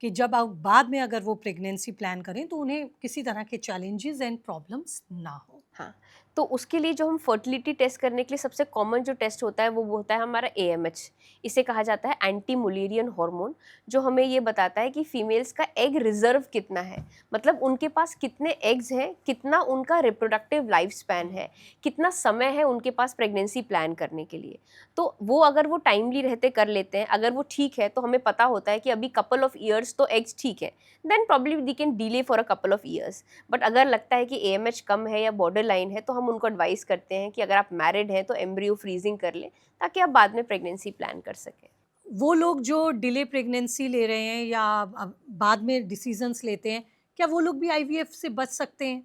कि जब आप बाद में अगर वो प्रेगनेंसी प्लान करें तो उन्हें किसी तरह के चैलेंजेस एंड प्रॉब्लम्स ना हो? हाँ, तो उसके लिए जो हम फर्टिलिटी टेस्ट करने के लिए सबसे कॉमन जो टेस्ट होता है वो होता है हमारा AMH। इसे कहा जाता है एंटी मुलेरियन हार्मोन, जो हमें ये बताता है कि फीमेल्स का एग रिजर्व कितना है, मतलब उनके पास कितने एग्स हैं, कितना उनका रिप्रोडक्टिव लाइफ स्पैन है, कितना समय है उनके पास प्रेगनेंसी प्लान करने के लिए। तो वो अगर वो टाइमली रहते कर लेते हैं, अगर वो ठीक है तो हमें पता होता है कि अभी कपल ऑफ ईयर्स तो एग्स ठीक है, then probably they can delay for a couple of years. But अगर लगता है कि AMH कम है या बॉर्डर लाइन है तो हम उनको एडवाइस करते हैं कि अगर आप मैरिड हैं तो एम्ब्रियो फ्रीजिंग कर लें, ताकि आप बाद में प्रेगनेंसी प्लान कर सकें। वो लोग जो डिले प्रेगनेंसी ले रहे हैं या अब बाद में डिसीजंस लेते हैं, क्या वो लोग भी IVF से बच सकते हैं?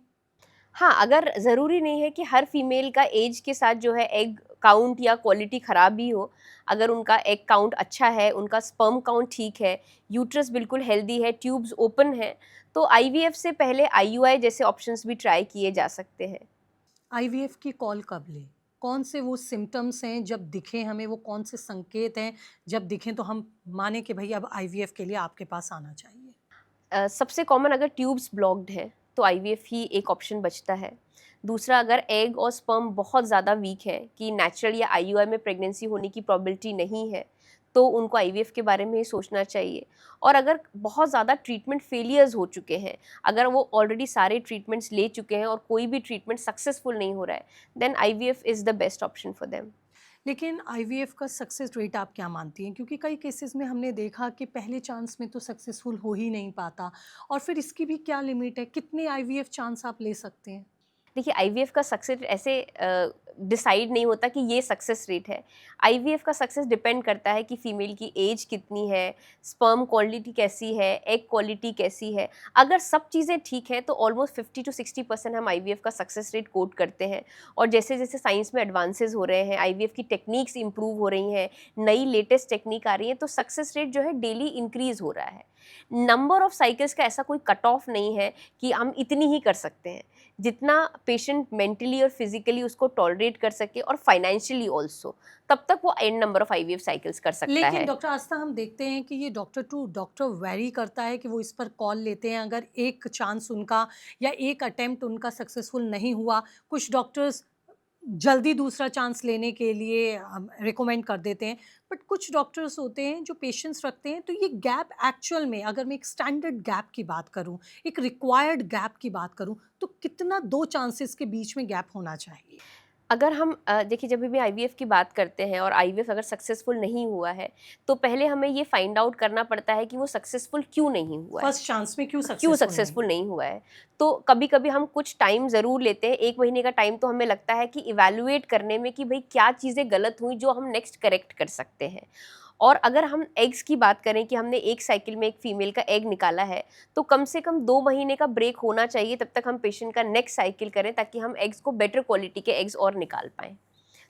हाँ, अगर ज़रूरी नहीं है कि हर फीमेल का एज के साथ जो है एग काउंट या क्वालिटी ख़राब भी हो। अगर उनका एग काउंट अच्छा है, उनका स्पर्म काउंट ठीक है, यूट्रस बिल्कुल हेल्दी है, ट्यूब्स ओपन हैं, तो आईवीएफ से पहले आईयूआई जैसे ऑप्शंस भी ट्राई किए जा सकते हैं। आईवीएफ की कॉल कब लें? कौन से वो सिम्पटम्स हैं जब दिखें हमें, वो कौन से संकेत हैं जब दिखें तो हम माने कि भई अब आईवीएफ के लिए आपके पास आना चाहिए? सबसे कॉमन अगर ट्यूब्स ब्लॉक्ड हैं तो आईवीएफ ही एक ऑप्शन बचता है। दूसरा, अगर एग और स्पर्म बहुत ज़्यादा वीक है कि नेचुरल या आईयूआई में प्रेगनेंसी होने की प्रोबेबिलिटी नहीं है, तो उनको आईवीएफ के बारे में ही सोचना चाहिए। और अगर बहुत ज़्यादा ट्रीटमेंट फेलियर्स हो चुके हैं, अगर वो ऑलरेडी सारे ट्रीटमेंट्स ले चुके हैं और कोई भी ट्रीटमेंट सक्सेसफुल नहीं हो रहा है, then IVF is the best option for them. लेकिन आईवीएफ का सक्सेस रेट आप क्या मानती हैं? क्योंकि कई केसेस में हमने देखा कि पहले चांस में तो सक्सेसफुल हो ही नहीं पाता, और फिर इसकी भी क्या लिमिट है? कितने आईवीएफ चांस आप ले सकते हैं? देखिए, आईवीएफ का सक्सेस ऐसे डिसाइड नहीं होता कि ये सक्सेस रेट है। आईवीएफ का सक्सेस डिपेंड करता है कि फीमेल की एज कितनी है, स्पर्म क्वालिटी कैसी है, एग क्वालिटी कैसी है। अगर सब चीज़ें ठीक हैं तो ऑलमोस्ट 50 to 60% हम आईवीएफ का सक्सेस रेट कोट करते हैं। और जैसे जैसे साइंस में एडवांसेस हो रहे हैं, आईवीएफ की टेक्निक्स इंप्रूव हो रही हैं, नई लेटेस्ट टेक्निक आ रही है, तो सक्सेस रेट जो है डेली इंक्रीज हो रहा है। नंबर ऑफ साइकिल्स का ऐसा कोई कट ऑफ नहीं है कि हम इतनी ही कर सकते हैं। जितना पेशेंट मेंटली और फिजिकली उसको टॉलरेट कर सके और फाइनेंशियली ऑल्सो, तब तक वो and number of IVF cycles कर सकता लेकिन है। डॉक्टर आस्था, हम देखते हैं कि ये डॉक्टर टू डॉक्टर वेरी करता है कि वो इस पर कॉल लेते हैं अगर एक चांस उनका या एक अटेम्प्ट उनका सक्सेसफुल नहीं हुआ। कुछ डॉक्टर्स जल्दी दूसरा चांस लेने के लिए रिकमेंड कर देते हैं, बट कुछ डॉक्टर्स होते हैं जो पेशेंस रखते हैं। तो ये गैप एक्चुअल में, अगर मैं एक स्टैंडर्ड गैप की बात करूं, एक रिक्वायर्ड गैप की बात करूं, तो कितना दो चांसेस के बीच में गैप होना चाहिए? अगर हम देखिए, जब भी आईवीएफ की बात करते हैं और आईवीएफ अगर सक्सेसफुल नहीं हुआ है, तो पहले हमें ये फाइंड आउट करना पड़ता है कि वो सक्सेसफुल क्यों नहीं हुआ है। फर्स्ट चांस में क्यों क्यों सक्सेसफुल नहीं? सक्सेसफुल नहीं हुआ है। तो कभी-कभी हम कुछ टाइम ज़रूर लेते हैं, 1 महीने का टाइम तो हमें लगता है कि इवैल्यूएट करने में कि भई क्या चीज़ें गलत हुई जो हम नेक्स्ट करेक्ट कर सकते हैं। और अगर हम एग्स की बात करें कि हमने एक साइकिल में एक फीमेल का एग निकाला है, तो कम से कम 2 महीने का ब्रेक होना चाहिए, तब तक हम पेशेंट का नेक्स्ट साइकिल करें ताकि हम एग्स को बेटर क्वालिटी के एग्स और निकाल पाएँ।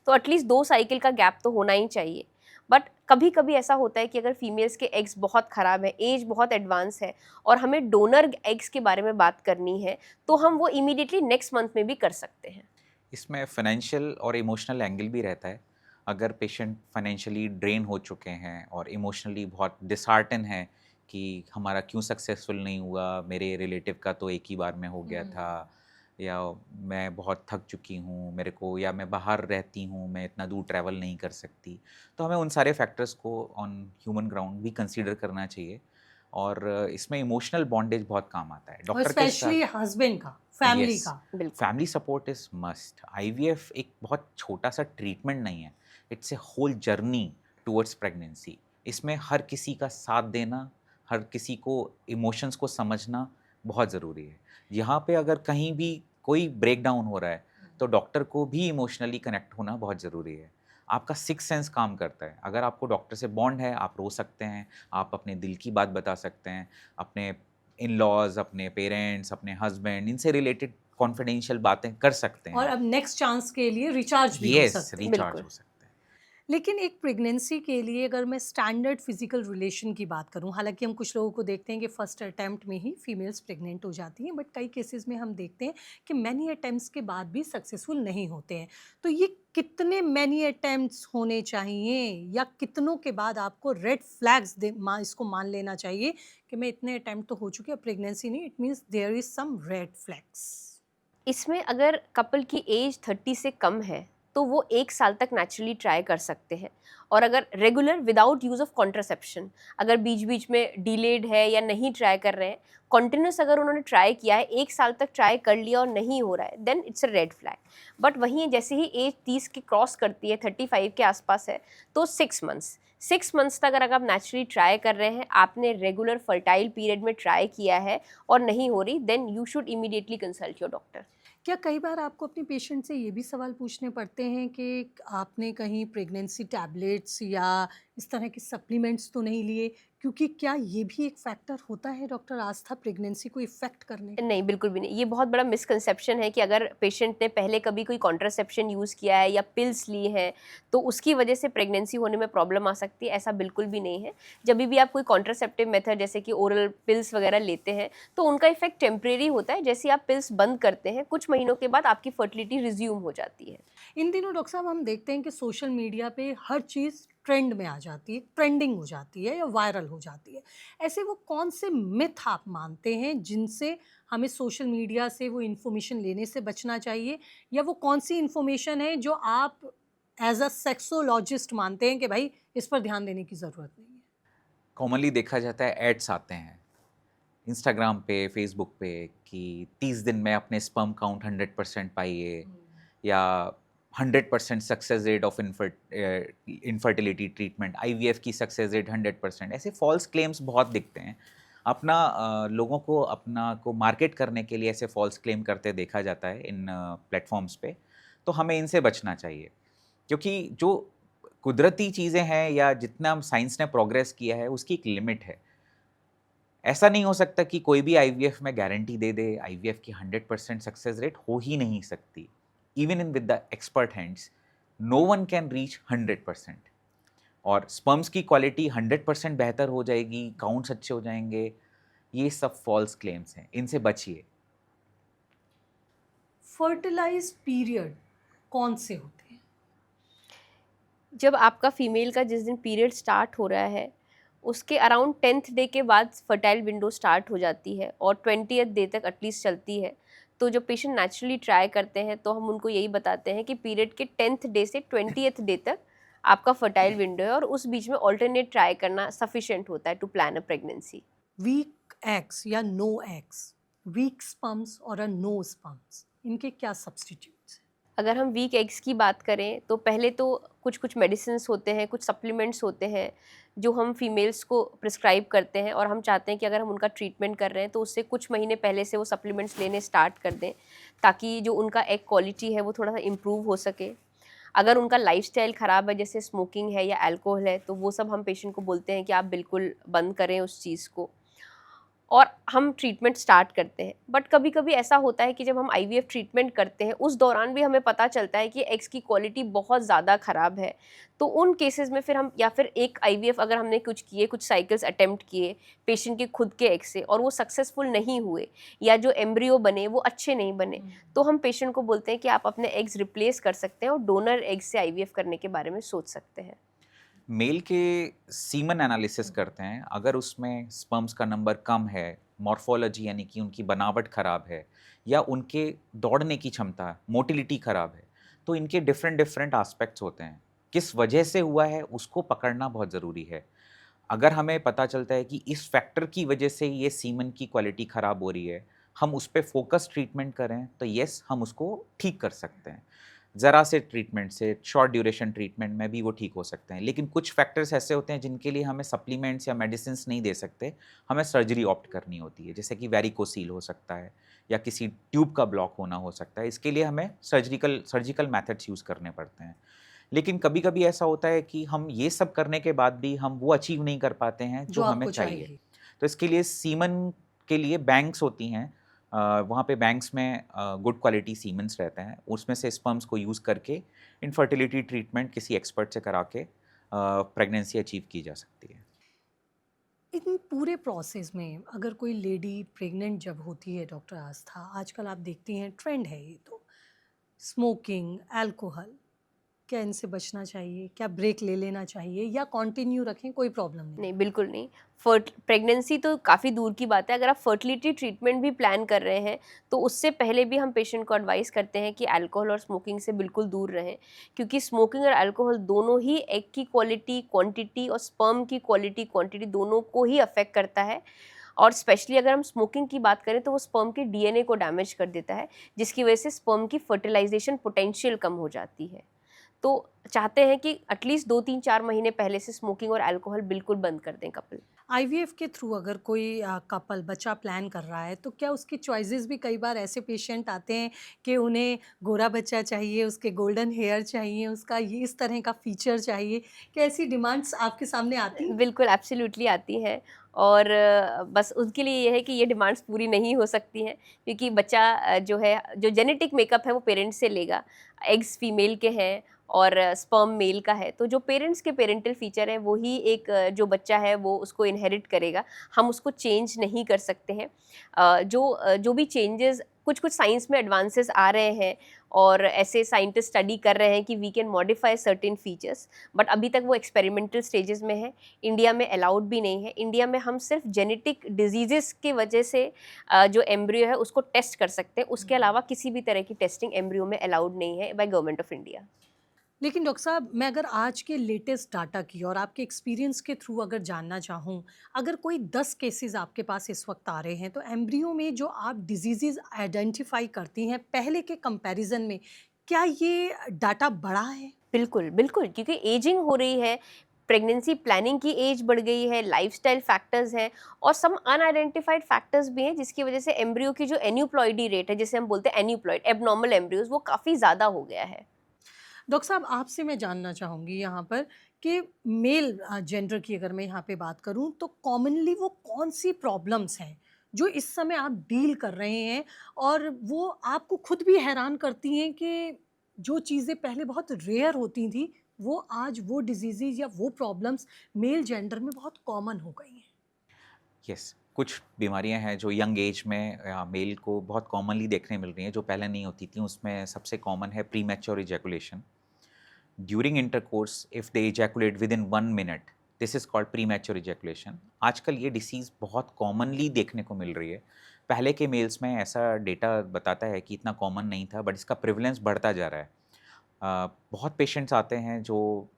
तो एटलीस्ट 2 साइकिल का गैप तो होना ही चाहिए। बट कभी-कभी ऐसा होता है कि अगर फीमेल्स के एग्स बहुत ख़राब है, एज बहुत एडवांस है और हमें डोनर एग्स के बारे में बात करनी है, तो हम वो इमीडिएटली नेक्स्ट मंथ में भी कर सकते हैं। इसमें फाइनेंशियल और इमोशनल एंगल भी रहता है। अगर पेशेंट फाइनेंशियली ड्रेन हो चुके हैं और इमोशनली बहुत डिसहार्टन है कि हमारा क्यों सक्सेसफुल नहीं हुआ, मेरे रिलेटिव का तो एक ही बार में हो गया था, या मैं बहुत थक चुकी हूँ मेरे को, या मैं बाहर रहती हूँ, मैं इतना दूर ट्रैवल नहीं कर सकती, तो हमें उन सारे फैक्टर्स को ऑन ह्यूमन ग्राउंड भी कंसीडर करना चाहिए। और इसमें इमोशनल बॉन्डेज बहुत काम आता है और डॉक्टर के स्पेशली साथ। हस्बैंड का, फैमिली Yes. का। बिल्कुल। Family support is must. IVF एक बहुत छोटा सा ट्रीटमेंट नहीं है, it's a whole journey towards pregnancy. इसमें हर किसी का साथ देना, हर किसी को इमोशंस को समझना बहुत ज़रूरी है। यहाँ पे अगर कहीं भी कोई ब्रेक डाउन हो रहा है तो डॉक्टर को भी इमोशनली कनेक्ट होना बहुत ज़रूरी है। आपका सिक्स सेंस काम करता है। अगर आपको डॉक्टर से बॉन्ड है, आप रो सकते हैं, आप अपने दिल की बात बता सकते हैं, अपने इन लॉज, अपने पेरेंट्स, अपने हस्बैंड, इनसे रिलेटेड कॉन्फिडेंशियल बातें कर सकते और हैं। अब नेक्स्ट चांस के लिए रिचार्ज भी हो यस, सकते हैं। रिचार्ज बिल्कुल। हो सकता है। लेकिन एक प्रेगनेंसी के लिए अगर मैं स्टैंडर्ड फिजिकल रिलेशन की बात करूं, हालांकि हम कुछ लोगों को देखते हैं कि फर्स्ट अटेम्प्ट में ही फीमेल्स प्रेग्नेंट हो जाती हैं, बट कई केसेस में हम देखते हैं कि मैनी अटेम्प्ट्स के बाद भी सक्सेसफुल नहीं होते हैं। तो ये कितने मैनी अटेम्प्ट्स होने चाहिए, या कितनों के बाद आपको रेड फ्लैग्स इसको मान लेना चाहिए कि मैं इतने अटेम्प्ट तो हो चुके हैं, प्रेगनेंसी नहीं, it means there is some red flags? इसमें अगर कपल की एज 30 से कम है, तो वो 1 साल तक नेचुरली ट्राई कर सकते हैं। और अगर regular without use of contraception, अगर बीच-बीच में डिलेड है या नहीं ट्राई कर रहे हैं, कंटिन्यूअस अगर उन्होंने ट्राई किया है, 1 साल तक ट्राई कर लिया और नहीं हो रहा है, then it's a red flag. But वहीं जैसे ही एज 30 की क्रॉस करती है, 35 के आसपास है, तो 6 मंथ्स तक अगर आप नेचुरली ट्राई कर रहे हैं, आपने रेगुलर फर्टाइल पीरियड में ट्राई किया है और नहीं हो रही, then you should immediately consult your doctor. क्या कई बार आपको अपने पेशेंट से ये भी सवाल पूछने पड़ते हैं कि आपने कहीं प्रेगनेंसी टैबलेट्स या इस तरह के सप्लीमेंट्स तो नहीं लिए, क्योंकि क्या ये भी एक फैक्टर होता है डॉक्टर आस्था प्रेगनेंसी को इफेक्ट करने का? नहीं, बिल्कुल भी नहीं। ये बहुत बड़ा मिसकंसेप्शन है कि अगर पेशेंट ने पहले कभी कोई कॉन्ट्रासेप्शन यूज़ किया है या पिल्स ली हैं, तो उसकी वजह से प्रेगनेंसी होने में प्रॉब्लम आ सकती है, ऐसा बिल्कुल भी नहीं है। जभी भी आप कोई कॉन्ट्रासेप्टिव मेथड जैसे कि ओरल पिल्स वगैरह लेते हैं, तो उनका इफ़ेक्ट टेम्परेरी होता है। जैसे ही आप पिल्स बंद करते हैं, कुछ महीनों के बाद आपकी फर्टिलिटी रिज़्यूम हो जाती है। इन दिनों डॉक्टर साहब हम देखते हैं कि सोशल मीडिया पे हर चीज़ ट्रेंड में आ जाती है, ट्रेंडिंग हो जाती है या वायरल हो जाती है। ऐसे वो कौन से मिथ आप मानते हैं जिनसे हमें सोशल मीडिया से वो इन्फॉर्मेशन लेने से बचना चाहिए, या वो कौन सी इन्फॉर्मेशन है जो आप एज अ सेक्सोलॉजिस्ट मानते हैं कि भाई इस पर ध्यान देने की ज़रूरत नहीं है? कॉमनली देखा जाता है एड्स आते हैं इंस्टाग्राम पे, फेसबुक पे कि 30 दिन में अपने स्पर्म काउंट 100% पाइए, या 100% success rate of infertility treatment, IVF की सक्सेस रेट 100%। ऐसे फॉल्स क्लेम्स बहुत दिखते हैं। अपना लोगों को अपना को मार्केट करने के लिए ऐसे फॉल्स क्लेम करते देखा जाता है इन प्लेटफॉर्म्स पे। तो हमें इनसे बचना चाहिए, क्योंकि जो कुदरती चीज़ें हैं या जितना साइंस ने प्रोग्रेस किया है उसकी एक लिमिट है। ऐसा नहीं हो सकता कि कोई भी आईवीएफ में गारंटी दे दे, आईवीएफ की 100% सक्सेस रेट हो ही नहीं सकती। Even in with the expert hands, no one can reach 100%। और स्पर्म्स की क्वालिटी 100% बेहतर हो जाएगी, काउंट्स अच्छे हो जाएंगे, ये सब फॉल्स क्लेम्स हैं, इनसे बचिए। फर्टिलाइज पीरियड कौन से होते हैं? जब आपका फीमेल का जिस दिन पीरियड स्टार्ट हो रहा है, उसके अराउंड 10th डे के बाद फर्टाइल विंडो स्टार्ट हो जाती है और 20th डे तक एटलीस्ट चलती है। तो जो पेशेंट नेचुरली ट्राई करते हैं, तो हम उनको यही बताते हैं कि पीरियड के 10th डे से 20th डे तक आपका फर्टाइल विंडो है और उस बीच में ऑल्टरनेट ट्राई करना सफिशिएंट होता है to plan a pregnancy. Weak eggs या नो एग्स, वीक स्पर्म्स और अ नो स्पर्म्स, इनके क्या सब्स्टिट्यूट्स हैं? अगर हम वीक एग्स की बात करें, तो पहले तो कुछ कुछ मेडिसिन्स होते हैं, कुछ सप्लीमेंट्स होते हैं जो हम फीमेल्स को प्रिस्क्राइब करते हैं, और हम चाहते हैं कि अगर हम उनका ट्रीटमेंट कर रहे हैं तो उससे कुछ महीने पहले से वो सप्लीमेंट्स लेने स्टार्ट कर दें, ताकि जो उनका एग क्वालिटी है वो थोड़ा सा इम्प्रूव हो सके। अगर उनका लाइफस्टाइल ख़राब है, जैसे स्मोकिंग है या अल्कोहल है, तो वो सब हम पेशेंट को बोलते हैं कि आप बिल्कुल बंद करें उस चीज़ को, और हम ट्रीटमेंट स्टार्ट करते हैं। बट कभी कभी ऐसा होता है कि जब हम आईवीएफ ट्रीटमेंट करते हैं, उस दौरान भी हमें पता चलता है कि एग्स की क्वालिटी बहुत ज़्यादा ख़राब है। तो उन केसेस में फिर हम, या फिर एक आईवीएफ अगर हमने कुछ साइकिल्स अटेम्प्ट किए पेशेंट के खुद के एग्स से और वो सक्सेसफुल नहीं हुए, या जो एम्ब्रियो बने वो अच्छे नहीं बने, तो हम पेशेंट को बोलते हैं कि आप अपने एग्स रिप्लेस कर सकते हैं और डोनर एग्स से आईवीएफ करने के बारे में सोच सकते हैं। मेल के सीमन एनालिसिस करते हैं, अगर उसमें स्पर्म्स का नंबर कम है, मॉर्फोलॉजी यानी कि उनकी बनावट खराब है, या उनके दौड़ने की क्षमता, मोटिलिटी खराब है, तो इनके डिफरेंट डिफरेंट एस्पेक्ट्स होते हैं। किस वजह से हुआ है उसको पकड़ना बहुत ज़रूरी है। अगर हमें पता चलता है कि इस फैक्टर की वजह से ये सीमन की क्वालिटी ख़राब हो रही है, हम उस पे फोकस ट्रीटमेंट करें, तो येस हम उसको ठीक कर सकते हैं। ज़रा से ट्रीटमेंट से, शॉर्ट ड्यूरेशन ट्रीटमेंट में भी वो ठीक हो सकते हैं। लेकिन कुछ फैक्टर्स ऐसे होते हैं जिनके लिए हमें सप्लीमेंट्स या मेडिसिन्स नहीं दे सकते, हमें सर्जरी ऑप्ट करनी होती है। जैसे कि वेरिकोसील हो सकता है, या किसी ट्यूब का ब्लॉक होना हो सकता है। इसके लिए हमें सर्जिकल मेथड्स यूज़ करने पड़ते हैं। लेकिन कभी-कभी ऐसा होता है कि हम ये सब करने के बाद भी हम वो अचीव नहीं कर पाते हैं जो हमें आपको चाहिए। तो इसके लिए सीमन के लिए बैंक्स होती हैं। वहाँ पे बैंक्स में गुड क्वालिटी सीमेंस रहते हैं, उसमें से स्पर्म्स को यूज़ करके इनफर्टिलिटी ट्रीटमेंट किसी एक्सपर्ट से करा के प्रेगनेंसी अचीव की जा सकती है। इन पूरे प्रोसेस में अगर कोई लेडी प्रेग्नेंट जब होती है डॉक्टर आस्था, आजकल आप देखती हैं ट्रेंड है ये तो, स्मोकिंग, अल्कोहल, क्या इनसे बचना चाहिए? क्या ब्रेक ले लेना चाहिए या कंटिन्यू रखें, कोई प्रॉब्लम नहीं? नहीं, बिल्कुल नहीं। प्रेगनेंसी तो काफ़ी दूर की बात है। अगर आप फर्टिलिटी ट्रीटमेंट भी प्लान कर रहे हैं, तो उससे पहले भी हम पेशेंट को एडवाइस करते हैं कि अल्कोहल और स्मोकिंग से बिल्कुल दूर रहें, क्योंकि स्मोकिंग और अल्कोहल दोनों ही एग की क्वालिटी, क्वांटिटी और स्पर्म की क्वालिटी, क्वांटिटी दोनों को ही अफेक्ट करता है। और स्पेशली अगर हम स्मोकिंग की बात करें, तो वो स्पर्म के डीएनए को डैमेज कर देता है, जिसकी वजह से स्पर्म की फर्टिलाइजेशन पोटेंशियल कम हो जाती है। तो चाहते हैं कि एटलीस्ट 2-3-4 महीने पहले से स्मोकिंग और अल्कोहल बिल्कुल बंद कर दें कपल। आईवीएफ के थ्रू अगर कोई कपल बच्चा प्लान कर रहा है तो क्या उसकी चॉइसेस भी, कई बार ऐसे पेशेंट आते हैं कि उन्हें गोरा बच्चा चाहिए, उसके गोल्डन हेयर चाहिए, उसका ये इस तरह का फीचर चाहिए, क्या ऐसी डिमांड्स आपके सामने आती हैं? बिल्कुल एब्सोल्युटली आती हैं। और बस उनके लिए ये है कि ये डिमांड्स पूरी नहीं हो सकती हैं, क्योंकि बच्चा जो है, जो जेनेटिक मेकअप है वो पेरेंट्स से लेगा। एग्स फीमेल के हैं और स्पर्म मेल का है, तो जो पेरेंट्स के पेरेंटल फीचर है वही एक जो बच्चा है वो उसको इनहेरिट करेगा। हम उसको चेंज नहीं कर सकते हैं। जो भी चेंजेस, कुछ कुछ साइंस में एडवांसेस आ रहे हैं और ऐसे साइंटिस्ट स्टडी कर रहे हैं कि we can modify certain features, but अभी तक वो एक्सपेरिमेंटल स्टेजेस में है। इंडिया में अलाउड भी नहीं है। इंडिया में हम सिर्फ जेनेटिक डिजीजेस की वजह से जो एम्ब्रियो है उसको टेस्ट कर सकते हैं, उसके अलावा किसी भी तरह की टेस्टिंग एम्ब्रियो में अलाउड नहीं है बाय गवर्नमेंट ऑफ इंडिया। लेकिन डॉक्टर साहब, मैं अगर आज के लेटेस्ट डाटा की और आपके एक्सपीरियंस के थ्रू अगर जानना चाहूँ, अगर कोई 10 केसेस आपके पास इस वक्त आ रहे हैं, तो एम्ब्रियो में जो आप डिजीज़ेज़ आइडेंटिफ़ाई करती हैं, पहले के कंपैरिज़न में, क्या ये डाटा बढ़ा है? बिल्कुल, बिल्कुल, क्योंकि एजिंग हो रही है, प्रेगनेंसी प्लानिंग की एज बढ़ गई है, लाइफ़स्टाइल फैक्टर्स हैं और सम अनआइडेंटिफाइड फैक्टर्स भी हैं, जिसकी वजह से एम्ब्रियो की जो एन्यूप्लॉइडी रेट है, जिसे हम बोलते हैं एन्यूप्लॉइड, एब्नॉर्मल एम्ब्रियोज़, वो काफ़ी ज़्यादा हो गया है। डॉक्टर साहब, आपसे मैं जानना चाहूँगी यहाँ पर कि मेल जेंडर की अगर मैं यहाँ पे बात करूँ, तो कॉमनली वो कौन-सी प्रॉब्लम्स हैं, जो इस समय आप डील कर रहे हैं और वो आपको खुद भी हैरान करती हैं कि जो चीज़ें पहले बहुत रेयर होती थी, वो आज वो डिज़ीज़ेज़ या वो प्रॉब्लम्स मेल जेंडर में बहुत कॉमन हो गई हैं? यस, कुछ बीमारियां हैं जो यंग एज में मेल को बहुत कॉमनली देखने मिल रही हैं, जो पहले नहीं होती थी। उसमें सबसे कॉमन है premature ejaculation during intercourse. If they ejaculate with in 1 minute, this is called premature ejaculation. आजकल ये डिसीज़ बहुत कॉमनली देखने को मिल रही है। पहले के मेल्स में ऐसा डेटा बताता है कि इतना कॉमन नहीं था, बट इसका प्रिवलेंस बढ़ता जा रहा है। बहुत पेशेंट्स आते हैं जो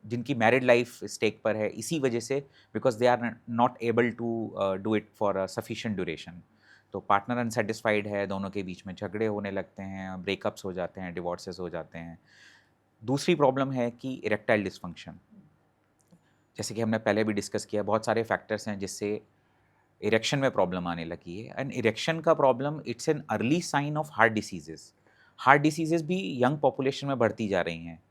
जिनकी मैरिड लाइफ स्टेक पर है, इसी वजह से, because they are not able to do it for a sufficient duration. तो पार्टनर अनसेटिस्फाइड है, दोनों के बीच में झगड़े होने लगते हैं, ब्रेकअप्स हो जाते हैं, डिवोर्सेस हो जाते हैं। दूसरी प्रॉब्लम है कि इरेक्टाइल डिस्फंक्शन, जैसे कि हमने पहले भी डिस्कस किया, बहुत सारे फैक्टर्स हैं जिससे इरेक्शन में प्रॉब्लम आने लगी है। एंड इरेक्शन का problem, it's an early sign of heart diseases. Heart diseases भी यंग पॉपुलेशन में बढ़ती जा रही हैं,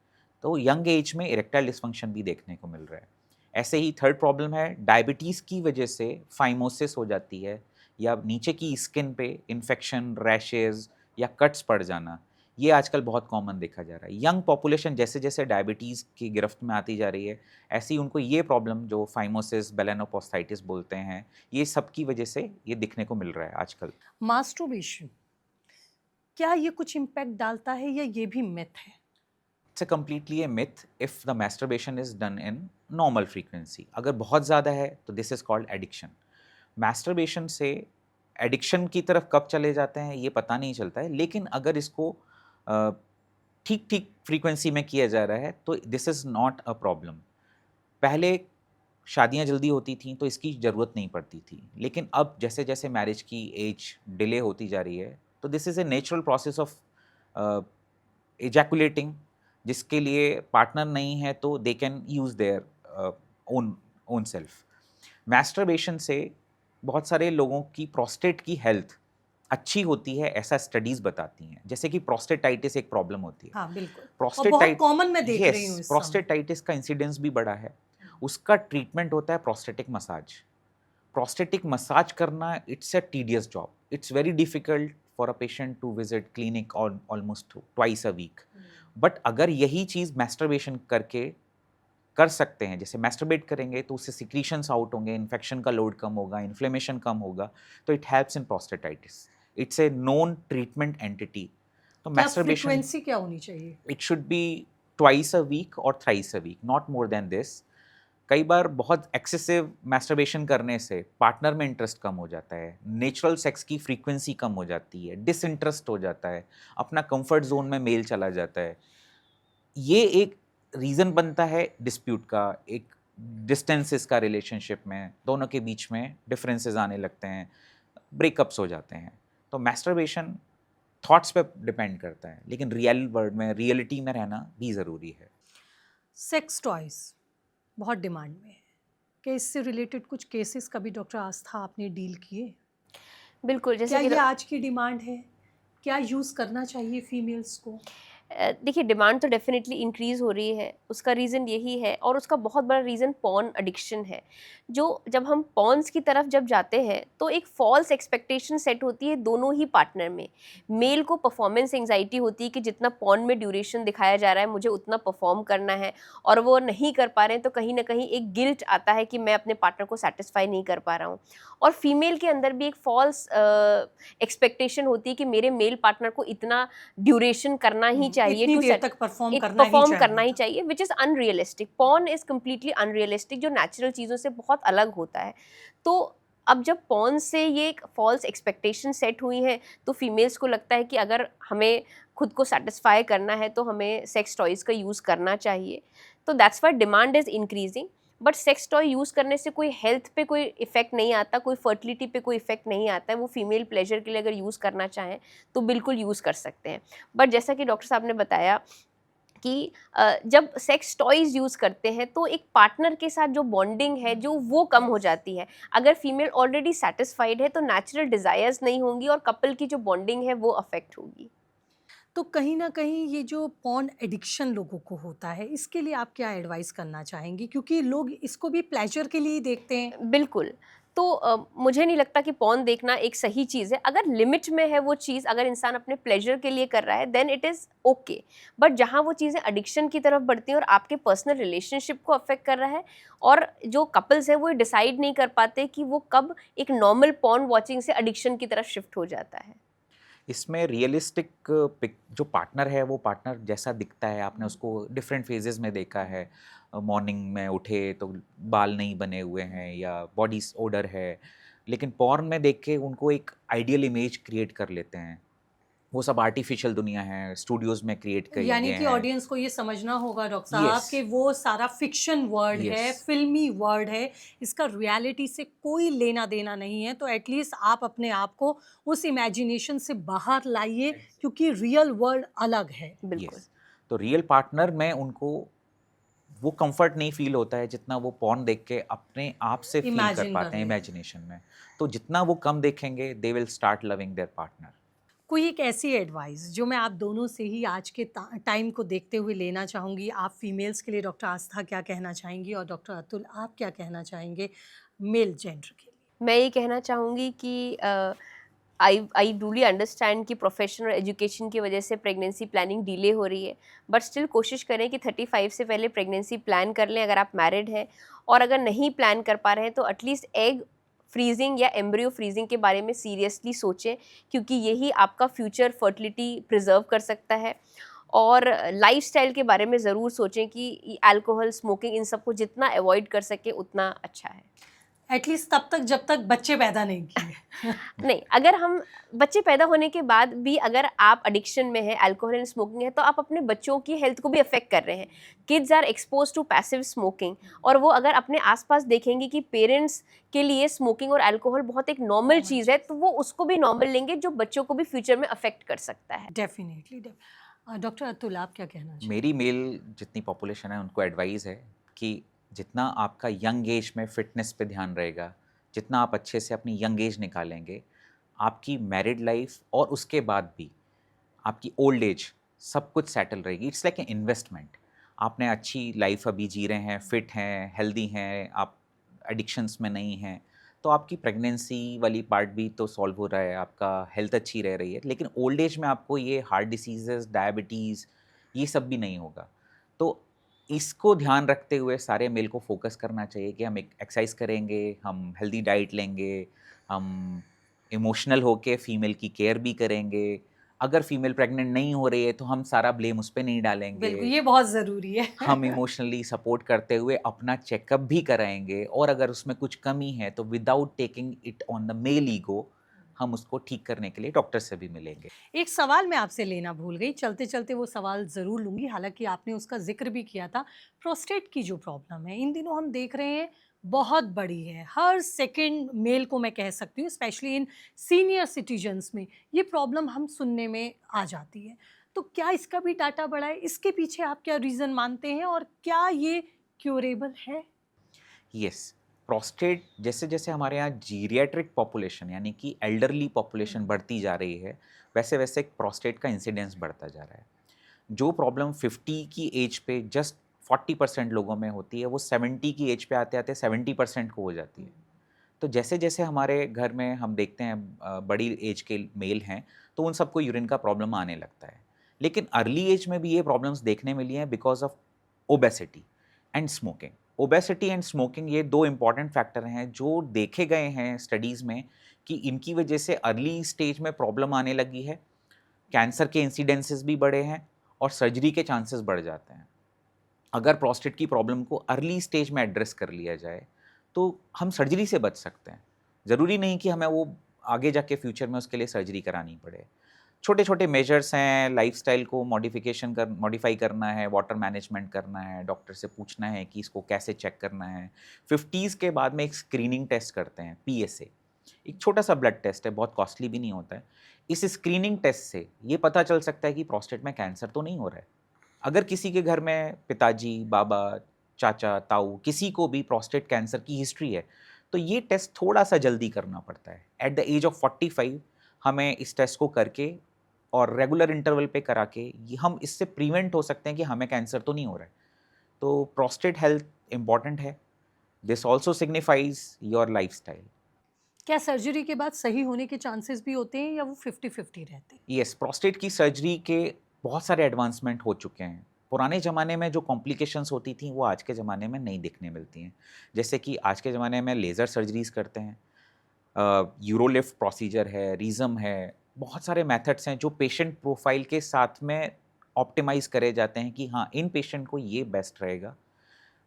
तो यंग एज में इरेक्टाइल डिस्फंक्शन भी देखने को मिल रहा है। ऐसे ही थर्ड प्रॉब्लम है, डायबिटीज़ की वजह से फाइमोसिस हो जाती है, या नीचे की स्किन पे इन्फेक्शन, रैशेज़ या कट्स पड़ जाना। ये आजकल बहुत कॉमन देखा जा रहा है। यंग पॉपुलेशन जैसे जैसे डायबिटीज़ की गिरफ्त में आती जा रही है, ऐसे ही उनको ये प्रॉब्लम, जो फाइमोसिस, बेलेनोपोस्टाइटिस बोलते हैं, ये सब की वजह से ये दिखने को मिल रहा है आजकल। मास्टरबेशन, क्या ये कुछ इम्पैक्ट डालता है या ये भी मिथ है? It's a completely A myth if the masturbation is done in normal frequency. अगर बहुत ज़्यादा है तो this is called addiction. Masturbation से एडिक्शन की तरफ कब चले जाते हैं ये पता नहीं चलता है, लेकिन अगर इसको ठीक ठीक फ्रीक्वेंसी में किया जा रहा है तो this is not a problem. पहले शादियां जल्दी होती थीं तो इसकी ज़रूरत नहीं पड़ती थी, लेकिन अब जैसे जैसे मैरिज की एज डिले होती जा रही है, तो this is a natural process of ejaculating, जिसके लिए पार्टनर नहीं है तो they can use their own own self. Masturbation से बहुत सारे लोगों की प्रोस्टेट की हेल्थ अच्छी होती है, ऐसा स्टडीज़ बताती हैं। जैसे कि प्रोस्टेटाइटिस एक प्रॉब्लम होती है। हाँ, बिल्कुल। और बहुत प्रोस्टेटाइट कॉमन मैं देख रही यस, हूँ इस समय। प्रोस्टेटाइटिस का इंसिडेंस भी बढ़ा है। उसका ट्रीटमेंट होता है प्रोस्टेटिक मसाज। प्रोस्टेटिक मसाज करना, it's a tedious job. It's very difficult for a patient to visit clinic almost twice a week. But अगर यही चीज़ मैस्टरबेशन करके कर सकते हैं, जैसे मैस्टरबेट करेंगे तो उससे सिक्रीशंस आउट होंगे, इन्फेक्शन का लोड कम होगा, इन्फ्लेमेशन कम होगा, तो it helps in prostatitis. It's a known treatment entity. तो क्या मैस्टरबेशन, फ्रीक्वेंसी क्या होनी चाहिए? It should be twice a week और thrice a week, not more than this. कई बार बहुत एक्सेसिव मैस्टरबेशन करने से पार्टनर में इंटरेस्ट कम हो जाता है, नेचुरल सेक्स की फ्रीक्वेंसी कम हो जाती है, डिसइंटरेस्ट हो जाता है, अपना कंफर्ट जोन में मेल चला जाता है। ये एक रीज़न बनता है डिस्प्यूट का, एक डिस्टेंसेस का, रिलेशनशिप में दोनों के बीच में डिफरेंसेस आने लगते हैं, ब्रेकअप्स हो जाते हैं। तो मैस्टरबेशन थॉट्स पे डिपेंड करता है, लेकिन रियल वर्ल्ड में, रियलिटी में रहना भी ज़रूरी है। सेक्स टॉयज़ बहुत डिमांड में है। क्या इससे रिलेटेड कुछ केसेस कभी डॉक्टर आस्था आपने डील किए? बिल्कुल, क्या जैसे कि ये आज की डिमांड है? क्या यूज़ करना चाहिए फीमेल्स को? देखिए डिमांड तो डेफ़िनेटली इंक्रीज़ हो रही है, उसका रीज़न यही है और उसका बहुत बड़ा रीज़न पॉर्न एडिक्शन है। जो जब हम पॉर्न्स की तरफ जब जाते हैं, तो एक फ़ॉल्स एक्सपेक्टेशन सेट होती है दोनों ही पार्टनर में। मेल को परफ़ॉर्मेंस एंग्ज़ायटी होती है कि जितना पॉर्न में ड्यूरेशन दिखाया जा रहा है, मुझे उतना परफ़ॉर्म करना है और वो नहीं कर पा रहे हैं, तो कहीं न कहीं एक गिल्ट आता है कि मैं अपने पार्टनर को सैटिस्फ़ाई नहीं कर पा रहा हूँ। और फीमेल के अंदर भी एक फ़ॉल्स एक्सपेक्टेशन होती है कि मेरे मेल पार्टनर को इतना ड्यूरेशन करना ही चाहिए इतनी टू देर सेट तक परफ़ॉर्म एक करना ही परफॉर्म करना चाहिए ही था। चाहिए which is unrealistic. Porn is completely unrealistic जो नेचुरल चीज़ों से बहुत अलग होता है। तो अब जब पॉर्न से ये एक फॉल्स एक्सपेक्टेशन सेट हुई हैं, तो फीमेल्स को लगता है कि अगर हमें खुद को सैटिस्फाई करना है तो हमें सेक्स टॉयज़ का यूज़ करना चाहिए। तो that's why demand is increasing. But sex toy use करने से कोई हेल्थ पे कोई इफ़ेक्ट नहीं आता, कोई फर्टिलिटी पे कोई इफ़ेक्ट नहीं आता है। वो फीमेल प्लेजर के लिए अगर यूज़ करना चाहें तो बिल्कुल यूज़ कर सकते हैं। बट जैसा कि डॉक्टर साहब ने बताया कि जब सेक्स टॉयज़ यूज़ करते हैं तो एक पार्टनर के साथ जो बॉन्डिंग है जो वो कम हो जाती है। अगर फीमेल ऑलरेडी सैटिस्फाइड है तो नेचुरल डिज़ायर्स नहीं होंगी और कपल की जो बॉन्डिंग है वो अफेक्ट होगी। तो कहीं न कहीं ये जो पॉर्न एडिक्शन लोगों को होता है, इसके लिए आप क्या एडवाइस करना चाहेंगी? क्योंकि लोग इसको भी प्लेज़र के लिए ही देखते हैं। बिल्कुल। तो मुझे नहीं लगता कि पॉर्न देखना एक सही चीज़ है। अगर लिमिट में है वो चीज़, अगर इंसान अपने प्लेज़र के लिए कर रहा है then it is okay. But जहाँ वो चीज़ें एडिक्शन की तरफ बढ़ती हैं और आपके पर्सनल रिलेशनशिप को अफ़ेक्ट कर रहा है और जो कपल्स हैं वो डिसाइड नहीं कर पाते कि वो कब एक नॉर्मल पॉर्न वॉचिंग से एडिक्शन की तरफ शिफ्ट हो जाता है। इसमें रियलिस्टिक पिक जो पार्टनर है वो पार्टनर जैसा दिखता है, आपने उसको डिफरेंट फेजेस में देखा है। मॉर्निंग में उठे तो बाल नहीं बने हुए हैं या बॉडी ओडर है, लेकिन पॉर्न में देख के उनको एक आइडियल इमेज क्रिएट कर लेते हैं। वो सब आर्टिफिशियल दुनिया है, स्टूडियोज में क्रिएट किए यानी गए कि हैं। ऑडियंस को ये समझना होगा डॉक्टर यस, साहब कि वो सारा फ़िक्शन वर्ल्ड है, यस, फ़िल्मी वर्ल्ड है, इसका रियलिटी से कोई लेना-देना नहीं है। तो एट लीस्ट आप अपने आप को उस इमेजिनेशन से बाहर लाइए क्योंकि रियल वर्ल्ड अलग है। बिल्कुल। यस। तो रियल पार्टनर में उनको वो कंफर्ट नहीं फील होता है जितना वो पॉर्न देख के अपने आप से फील कर इमेजिन कर पाते हैं लेते हैं। इमेजिनेशन में। तो जितना वो कम देखेंगे they will start loving there partner. कोई एक ऐसी एडवाइस जो मैं आप दोनों से ही आज के टाइम को देखते हुए लेना चाहूँगी। आप फीमेल्स के लिए डॉक्टर आस्था क्या कहना चाहेंगी और डॉक्टर अतुल आप क्या कहना चाहेंगे मेल जेंडर के लिए? मैं ये कहना चाहूँगी कि आई डूली अंडरस्टैंड कि प्रोफेशन और एजुकेशन की वजह से प्रेगनेंसी प्लानिंग डिले हो रही है, बट स्टिल कोशिश करें कि 35 से पहले प्रेगनेंसी प्लान कर लें अगर आप मैरिड हैं। और अगर नहीं प्लान कर पा रहे हैं तो एटलीस्ट एग फ्रीजिंग या एम्ब्रियो फ्रीजिंग के बारे में सीरियसली सोचें, क्योंकि यही आपका फ्यूचर फर्टिलिटी प्रिजर्व कर सकता है। और लाइफस्टाइल के बारे में ज़रूर सोचें कि अल्कोहल, स्मोकिंग इन सबको जितना अवॉइड कर सकें उतना अच्छा है। एट लीस्ट तब तक जब तक बच्चे पैदा नहीं किए। नहीं, अगर हम बच्चे पैदा होने के बाद भी अगर आप एडिक्शन में हैं, अल्कोहल एंड स्मोकिंग है, तो आप अपने बच्चों की हेल्थ को भी अफेक्ट कर रहे हैं। Kids are exposed to passive smoking और वो अगर अपने आसपास देखेंगे कि पेरेंट्स के लिए स्मोकिंग और अल्कोहल बहुत एक नॉर्मल चीज़ है, तो वो उसको भी नॉर्मल लेंगे जो बच्चों को भी फ्यूचर में अफेक्ट कर सकता है। डेफिनेटली डॉक्टर अतुल आप क्या कहना चाहिए? मेरी मेल जितनी पॉपुलेशन है उनको एडवाइस है कि जितना आपका यंग एज में फिटनेस पे ध्यान रहेगा, जितना आप अच्छे से अपनी यंग एज निकालेंगे, आपकी मैरिड लाइफ और उसके बाद भी आपकी ओल्ड एज सब कुछ सेटल रहेगी। It's like a investment. आपने अच्छी लाइफ अभी जी रहे हैं, फिट हैं, हेल्दी हैं, आप एडिक्शंस में नहीं हैं, तो आपकी प्रेगनेंसी वाली पार्ट भी तो सॉल्व हो रहा है, आपका हेल्थ अच्छी रह रही है। लेकिन ओल्ड एज में आपको ये हार्ट डिसीजेस, डायबिटीज़ ये सब भी नहीं होगा। तो इसको ध्यान रखते हुए सारे मेल को फोकस करना चाहिए कि हम एक एक्सरसाइज करेंगे, हम हेल्दी डाइट लेंगे, हम इमोशनल होके फीमेल की केयर भी करेंगे। अगर फीमेल प्रेग्नेंट नहीं हो रही है तो हम सारा ब्लेम उस पे नहीं डालेंगे। बिल्कुल, ये बहुत ज़रूरी है। हम इमोशनली सपोर्ट करते हुए अपना चेकअप भी कराएंगे और अगर उसमें कुछ कमी है तो without taking it on the male ego हम उसको ठीक करने के लिए डॉक्टर से भी मिलेंगे। एक सवाल मैं आपसे लेना भूल गई, चलते-चलते वो सवाल ज़रूर लूँगी, हालाँकि आपने उसका ज़िक्र भी किया था। प्रोस्टेट की जो प्रॉब्लम है, इन दिनों हम देख रहे हैं बहुत बड़ी है। हर सेकंड मेल को मैं कह सकती हूँ, स्पेशली इन सीनियर सिटीज़न्स में ये प्रॉब्लम हम सुनने में आ जाती है। तो क्या इसका भी डाटा बढ़ा है? इसके पीछे आप क्या रीज़न मानते हैं और क्या ये क्यूरेबल है? यस, प्रोस्टेट जैसे जैसे हमारे यहाँ जीरियाट्रिक पॉपुलेशन यानी कि एल्डरली पॉपुलेशन बढ़ती जा रही है, वैसे वैसे प्रोस्टेट का इंसिडेंस बढ़ता जा रहा है। जो प्रॉब्लम 50 की एज पे जस्ट 40% लोगों में होती है, वो 70 की एज पे आते आते 70% को हो जाती है। तो जैसे जैसे हमारे घर में हम देखते हैं बड़ी एज के मेल हैं, तो उन सबको यूरिन का प्रॉब्लम आने लगता है। लेकिन अर्ली एज में भी ये प्रॉब्लम्स देखने मिली हैं because of obesity and smoking. Obesity and smoking ये दो इम्पॉर्टेंट फैक्टर हैं जो देखे गए हैं स्टडीज़ में कि इनकी वजह से अर्ली स्टेज में प्रॉब्लम आने लगी है, कैंसर के इंसिडेंसेस भी बढ़े हैं और सर्जरी के चांसेस बढ़ जाते हैं। अगर प्रोस्टेट की प्रॉब्लम को अर्ली स्टेज में एड्रेस कर लिया जाए तो हम सर्जरी से बच सकते हैं। ज़रूरी नहीं कि हमें वो आगे जाके फ्यूचर में उसके लिए सर्जरी करानी पड़े। छोटे छोटे मेजर्स हैं, लाइफस्टाइल को मॉडिफाई करना है, वाटर मैनेजमेंट करना है, डॉक्टर से पूछना है कि इसको कैसे चेक करना है। 50s के बाद में एक स्क्रीनिंग टेस्ट करते हैं, PSA, एक छोटा सा ब्लड टेस्ट है, बहुत कॉस्टली भी नहीं होता है। इस स्क्रीनिंग टेस्ट से ये पता चल सकता है कि प्रोस्टेट में कैंसर तो नहीं हो रहा है। अगर किसी के घर में पिताजी, बाबा, चाचा, ताऊ किसी को भी प्रोस्टेट कैंसर की हिस्ट्री है, तो ये टेस्ट थोड़ा सा जल्दी करना पड़ता है। एट द एज ऑफ 45 हमें इस टेस्ट को करके और रेगुलर इंटरवल पे करा के हम इससे प्रिवेंट हो सकते हैं कि हमें कैंसर तो नहीं हो रहा है। तो प्रोस्टेट हेल्थ इम्पॉर्टेंट है। This also signifies your lifestyle. क्या सर्जरी के बाद सही होने के चांसेस भी होते हैं या वो 50-50 रहते हैं? यस, प्रोस्टेट की सर्जरी के बहुत सारे एडवांसमेंट हो चुके हैं। पुराने ज़माने में जो कॉम्प्लिकेशंस होती थी वो आज के ज़माने में नहीं दिखने मिलती हैं। जैसे कि आज के ज़माने में लेज़र सर्जरीज़ करते हैं, यूरोलिफ्ट प्रोसीजर है, रीज़म है, बहुत सारे मेथड्स हैं जो पेशेंट प्रोफाइल के साथ में ऑप्टिमाइज़ करे जाते हैं कि हाँ, इन पेशेंट को ये बेस्ट रहेगा।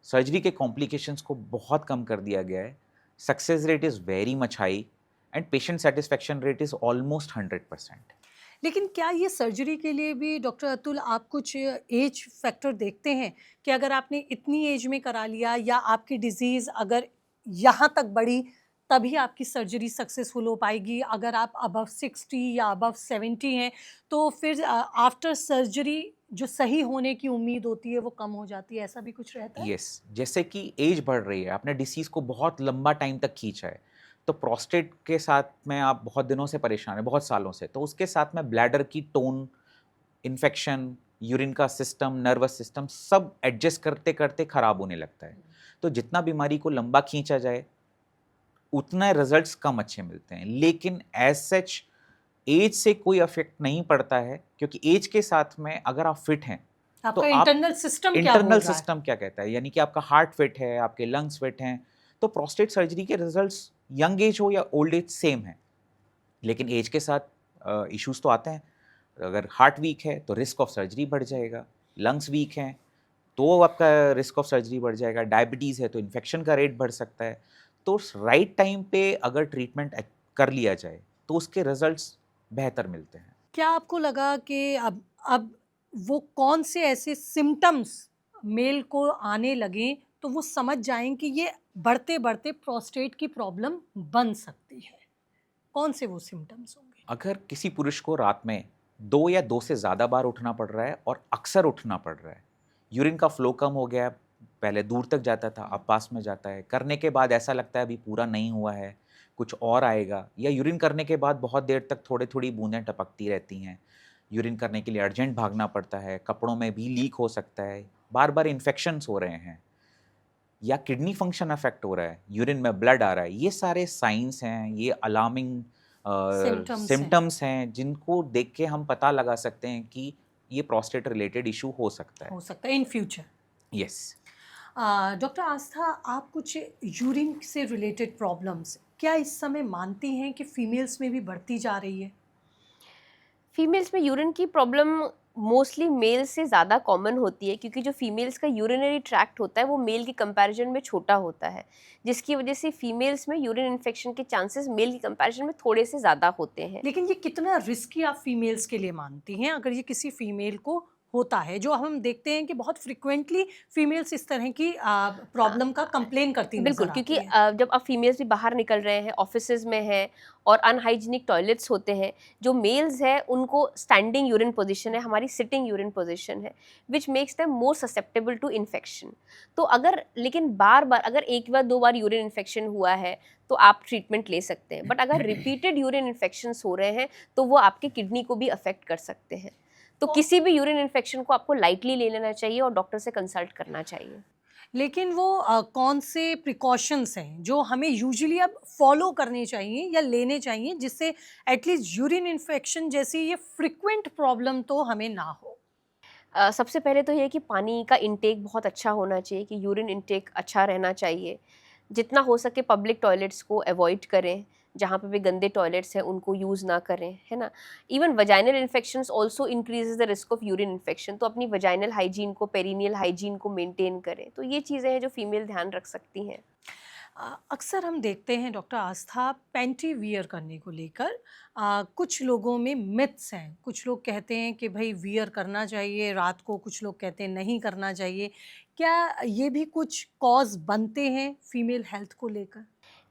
सर्जरी के कॉम्प्लिकेशंस को बहुत कम कर दिया गया है। Success rate is very much high and patient satisfaction rate is almost 100%। लेकिन क्या ये सर्जरी के लिए भी डॉक्टर अतुल आप कुछ एज फैक्टर देखते हैं कि अगर आपने इतनी एज में करा लिया या आपकी डिजीज़ अगर यहाँ तक बढ़ी तभी आपकी सर्जरी सक्सेसफुल हो पाएगी, अगर आप अबव 60 या अबव 70 हैं तो फिर आफ्टर सर्जरी जो सही होने की उम्मीद होती है वो कम हो जाती है, ऐसा भी कुछ रहता है? यस, जैसे कि एज बढ़ रही है, आपने डिसीज़ को बहुत लंबा टाइम तक खींचा है, तो प्रोस्टेट के साथ में आप बहुत दिनों से परेशान हैं, बहुत सालों से, तो उसके साथ में ब्लैडर की टोन, इन्फेक्शन, यूरिन का सिस्टम, नर्वस सिस्टम सब एडजस्ट करते करते ख़राब होने लगता है। तो जितना बीमारी को लंबा खींचा जाए उतना रिजल्ट्स कम अच्छे मिलते हैं। लेकिन एज सच एज से कोई अफेक्ट नहीं पड़ता है, क्योंकि एज के साथ में अगर आप फिट हैं आपका आप इंटरनल सिस्टम क्या बोल इंटरनल रहा है? सिस्टम क्या कहता है, यानी कि आपका हार्ट फिट है, आपके लंग्स फिट हैं, तो प्रोस्टेट सर्जरी के रिजल्ट्स यंग एज हो या ओल्ड एज सेम है। लेकिन एज के साथ इश्यूज तो आते हैं। अगर हार्ट वीक है तो रिस्क ऑफ सर्जरी बढ़ जाएगा, लंग्स वीक हैं तो आपका रिस्क ऑफ सर्जरी बढ़ जाएगा, डायबिटीज़ है तो इन्फेक्शन का रेट बढ़ सकता है। तो राइट टाइम पे अगर ट्रीटमेंट कर लिया जाए तो उसके रिजल्ट्स बेहतर मिलते हैं। क्या आपको लगा कि अब वो कौन से ऐसे सिम्टम्स मेल को आने लगे तो वो समझ जाएं कि ये बढ़ते बढ़ते प्रोस्टेट की प्रॉब्लम बन सकती है? कौन से वो सिम्टम्स होंगे? अगर किसी पुरुष को रात में 2 या 2 से ज़्यादा बार उठना पड़ रहा है और अक्सर उठना पड़ रहा है, यूरिन का फ्लो कम हो गया है, पहले दूर तक जाता था अब पास में जाता है, करने के बाद ऐसा लगता है अभी पूरा नहीं हुआ है, कुछ और आएगा, या यूरिन करने के बाद बहुत देर तक थोड़ी थोड़ी बूंदें टपकती रहती हैं, यूरिन करने के लिए अर्जेंट भागना पड़ता है, कपड़ों में भी लीक हो सकता है, बार बार इन्फेक्शंस हो रहे हैं, या किडनी फंक्शन अफेक्ट हो रहा है, यूरिन में ब्लड आ रहा है, ये सारे साइंस हैं, ये अलार्मिंग सिम्टम्स हैं। सिम्टम्स हैं जिनको देख के हम पता लगा सकते हैं कि ये प्रोस्टेट रिलेटेड इशू हो सकता है। हो सकता है इन फ्यूचर। यस। डॉक्टर आस्था, आप कुछ यूरिन से रिलेटेड प्रॉब्लम्स क्या इस समय मानती हैं कि फीमेल्स में भी बढ़ती जा रही है? फीमेल्स में यूरिन की प्रॉब्लम मोस्टली मेल से ज़्यादा कॉमन होती है, क्योंकि जो फीमेल्स का यूरिनरी ट्रैक्ट होता है वो मेल की कंपैरिजन में छोटा होता है, जिसकी वजह से फीमेल्स में यूरिन इन्फेक्शन के चांसेस मेल की कंपैरिजन में थोड़े से ज़्यादा होते हैं। लेकिन ये कितना रिस्की आप फीमेल्स के लिए मानती हैं अगर ये किसी फीमेल को होता है, जो हम देखते हैं कि बहुत फ्रिक्वेंटली फीमेल्स इस तरह की प्रॉब्लम का कंप्लेन करती नजर बिल्कुल, आती क्योंकि है। जब अब फीमेल्स भी बाहर निकल रहे हैं, ऑफिसेज़ में हैं और अनहाइजीनिक टॉयलेट्स होते हैं, जो मेल्स हैं उनको स्टैंडिंग यूरिन पोज़ीशन है, हमारी सिटिंग यूरिन पोज़ीशन है, which makes them more susceptible to infection. तो अगर लेकिन बार-बार अगर 1 बार 2 बार यूरिन इन्फेक्शन हुआ है, तो आप ट्रीटमेंट ले सकते हैं। बट अगर रिपीटेड यूरिन इन्फेक्शंस हो रहे हैं, तो वो आपके किडनी को भी अफ़ेक्ट कर सकते हैं। तो और किसी भी यूरिन इन्फेक्शन को आपको लाइटली ले लेना चाहिए और डॉक्टर से कंसल्ट करना चाहिए। लेकिन वो कौन से प्रिकॉशंस हैं जो हमें यूजुअली अब फॉलो करने चाहिए या लेने चाहिए, जिससे एटलीस्ट यूरिन इन्फेक्शन जैसी ये फ्रिक्वेंट प्रॉब्लम तो हमें ना हो? सबसे पहले तो ये है कि पानी का इंटेक बहुत अच्छा होना चाहिए, कि यूरिन इंटेक अच्छा रहना चाहिए। जितना हो सके पब्लिक टॉयलेट्स को अवॉइड करें, जहाँ पे भी गंदे टॉयलेट्स हैं उनको यूज़ ना करें, है ना? Even vaginal infections also increases the risk of urine infection, तो अपनी वजाइनल हाइजीन को, पेरिनियल हाइजीन को मेंटेन करें। तो ये चीज़ें हैं जो फीमेल ध्यान रख सकती हैं। अक्सर हम देखते हैं डॉक्टर आस्था पैंटी वियर करने को लेकर कुछ लोगों में मिथ्स हैं। कुछ लोग कहते हैं कि भाई वियर करना चाहिए रात को, कुछ लोग कहते हैं नहीं करना चाहिए। क्या ये भी कुछ कॉज बनते हैं फीमेल हेल्थ को लेकर?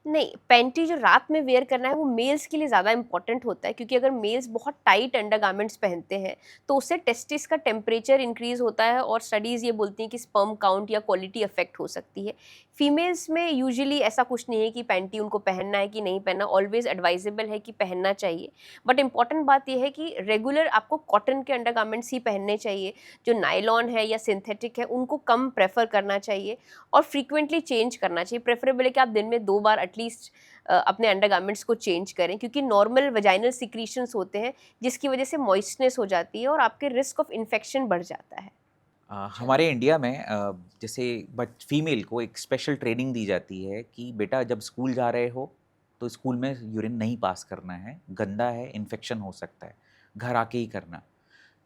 नहीं, पैंटी जो रात में वियर करना है वो मेल्स के लिए ज़्यादा इम्पोर्टेंट होता है, क्योंकि अगर मेल्स बहुत टाइट अंडरगारमेंट्स पहनते हैं तो उससे टेस्टिस का टेम्परेचर इंक्रीज़ होता है और स्टडीज़ ये बोलती हैं कि स्पर्म काउंट या क्वालिटी अफेक्ट हो सकती है। फीमेल्स में यूजुअली ऐसा कुछ नहीं है कि पैंटी उनको पहनना है कि नहीं पहनना, ऑलवेज़ एडवाइजेबल है कि पहनना चाहिए। बट इम्पॉर्टेंट बात ये है कि रेगुलर आपको कॉटन के अंडरगारमेंट्स ही पहनने चाहिए। जो नायलॉन है या सिंथेटिक है उनको कम प्रेफर करना चाहिए और फ्रीक्वेंटली चेंज करना चाहिए। प्रेफरेबल है कि आप दिन में 2 बार एटलीस्ट अपने अंडरगारमेंट्स को चेंज करें, क्योंकि नॉर्मल वजाइनल सिक्रीशंस होते हैं जिसकी वजह से मॉइस्चनेस हो जाती है और आपके रिस्क ऑफ इन्फेक्शन बढ़ जाता है। हमारे इंडिया में जैसे बट फीमेल को एक स्पेशल ट्रेनिंग दी जाती है कि बेटा जब स्कूल जा रहे हो तो स्कूल में यूरिन नहीं पास करना है, गंदा है, इन्फेक्शन हो सकता है, घर आके ही करना।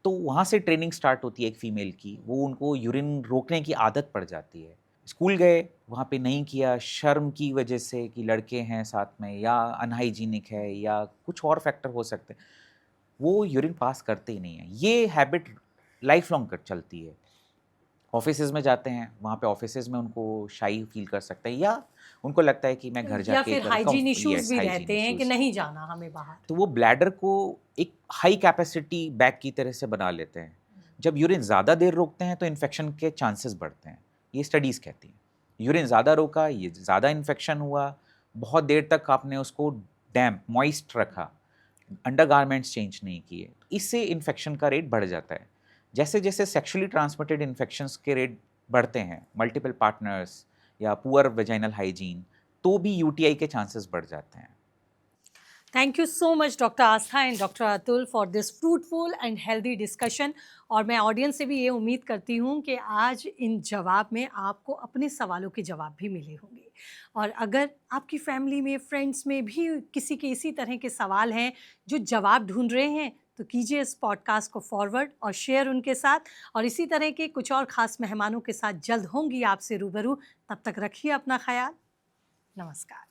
तो वहाँ से ट्रेनिंग स्टार्ट होती है एक फ़ीमेल की, वो उनको यूरिन रोकने की आदत पड़ जाती है। स्कूल गए, वहाँ पे नहीं किया, शर्म की वजह से कि लड़के हैं साथ में या अनहाइजीनिक है या कुछ और फैक्टर हो सकते हैं, वो यूरिन पास करते ही नहीं हैं। ये हैबिट लाइफ लॉन्ग कर चलती है। ऑफ़िसेज़ में जाते हैं, वहाँ पे ऑफ़िसेज़ में उनको शाई फ़ील कर सकते हैं या उनको लगता है कि मैं घर या जाके फिर कर हाइजीन कम्फ इश्यूज यस, भी हाइजीन रहते हैं कि इश्यूज़। नहीं जाना हमें बाहर। तो वो ब्लैडर को एक हाई कैपेसिटी बैग की तरह से बना लेते हैं। जब यूरिन ज़्यादा देर रोकते हैं तो इन्फेक्शन के चांसेस बढ़ते हैं, ये स्टडीज़ कहती हैं। यूरिन ज़्यादा रोका, ये ज़्यादा इन्फेक्शन हुआ, बहुत देर तक आपने उसको डैम्प, मॉइस्ट रखा, अंडरगारमेंट्स चेंज नहीं किए, तो इससे इन्फेक्शन का रेट बढ़ जाता है। जैसे-जैसे सेक्सुअली ट्रांसमिटेड इन्फेक्शंस के रेट बढ़ते हैं, मल्टीपल पार्टनर्स या पुअर वेजाइनल हाइजीन, तो भी यूटीआई के चांसेस बढ़ जाते हैं। Thank you so much doctor Aastha and doctor Atul for this fruitful and healthy discussion. और मैं ऑडियंस से भी ये उम्मीद करती हूँ कि आज इन जवाब में आपको अपने सवालों के जवाब भी मिले होंगे। और अगर आपकी फैमिली में, फ्रेंड्स में भी किसी के इसी तरह के सवाल हैं जो जवाब ढूंढ रहे हैं, तो कीजिए इस पॉडकास्ट को फॉरवर्ड और शेयर उनके साथ। और इसी तरह के कुछ और ख़ास मेहमानों के साथ जल्द होंगी आपसे रूबरू। तब तक रखिए अपना ख्याल। नमस्कार।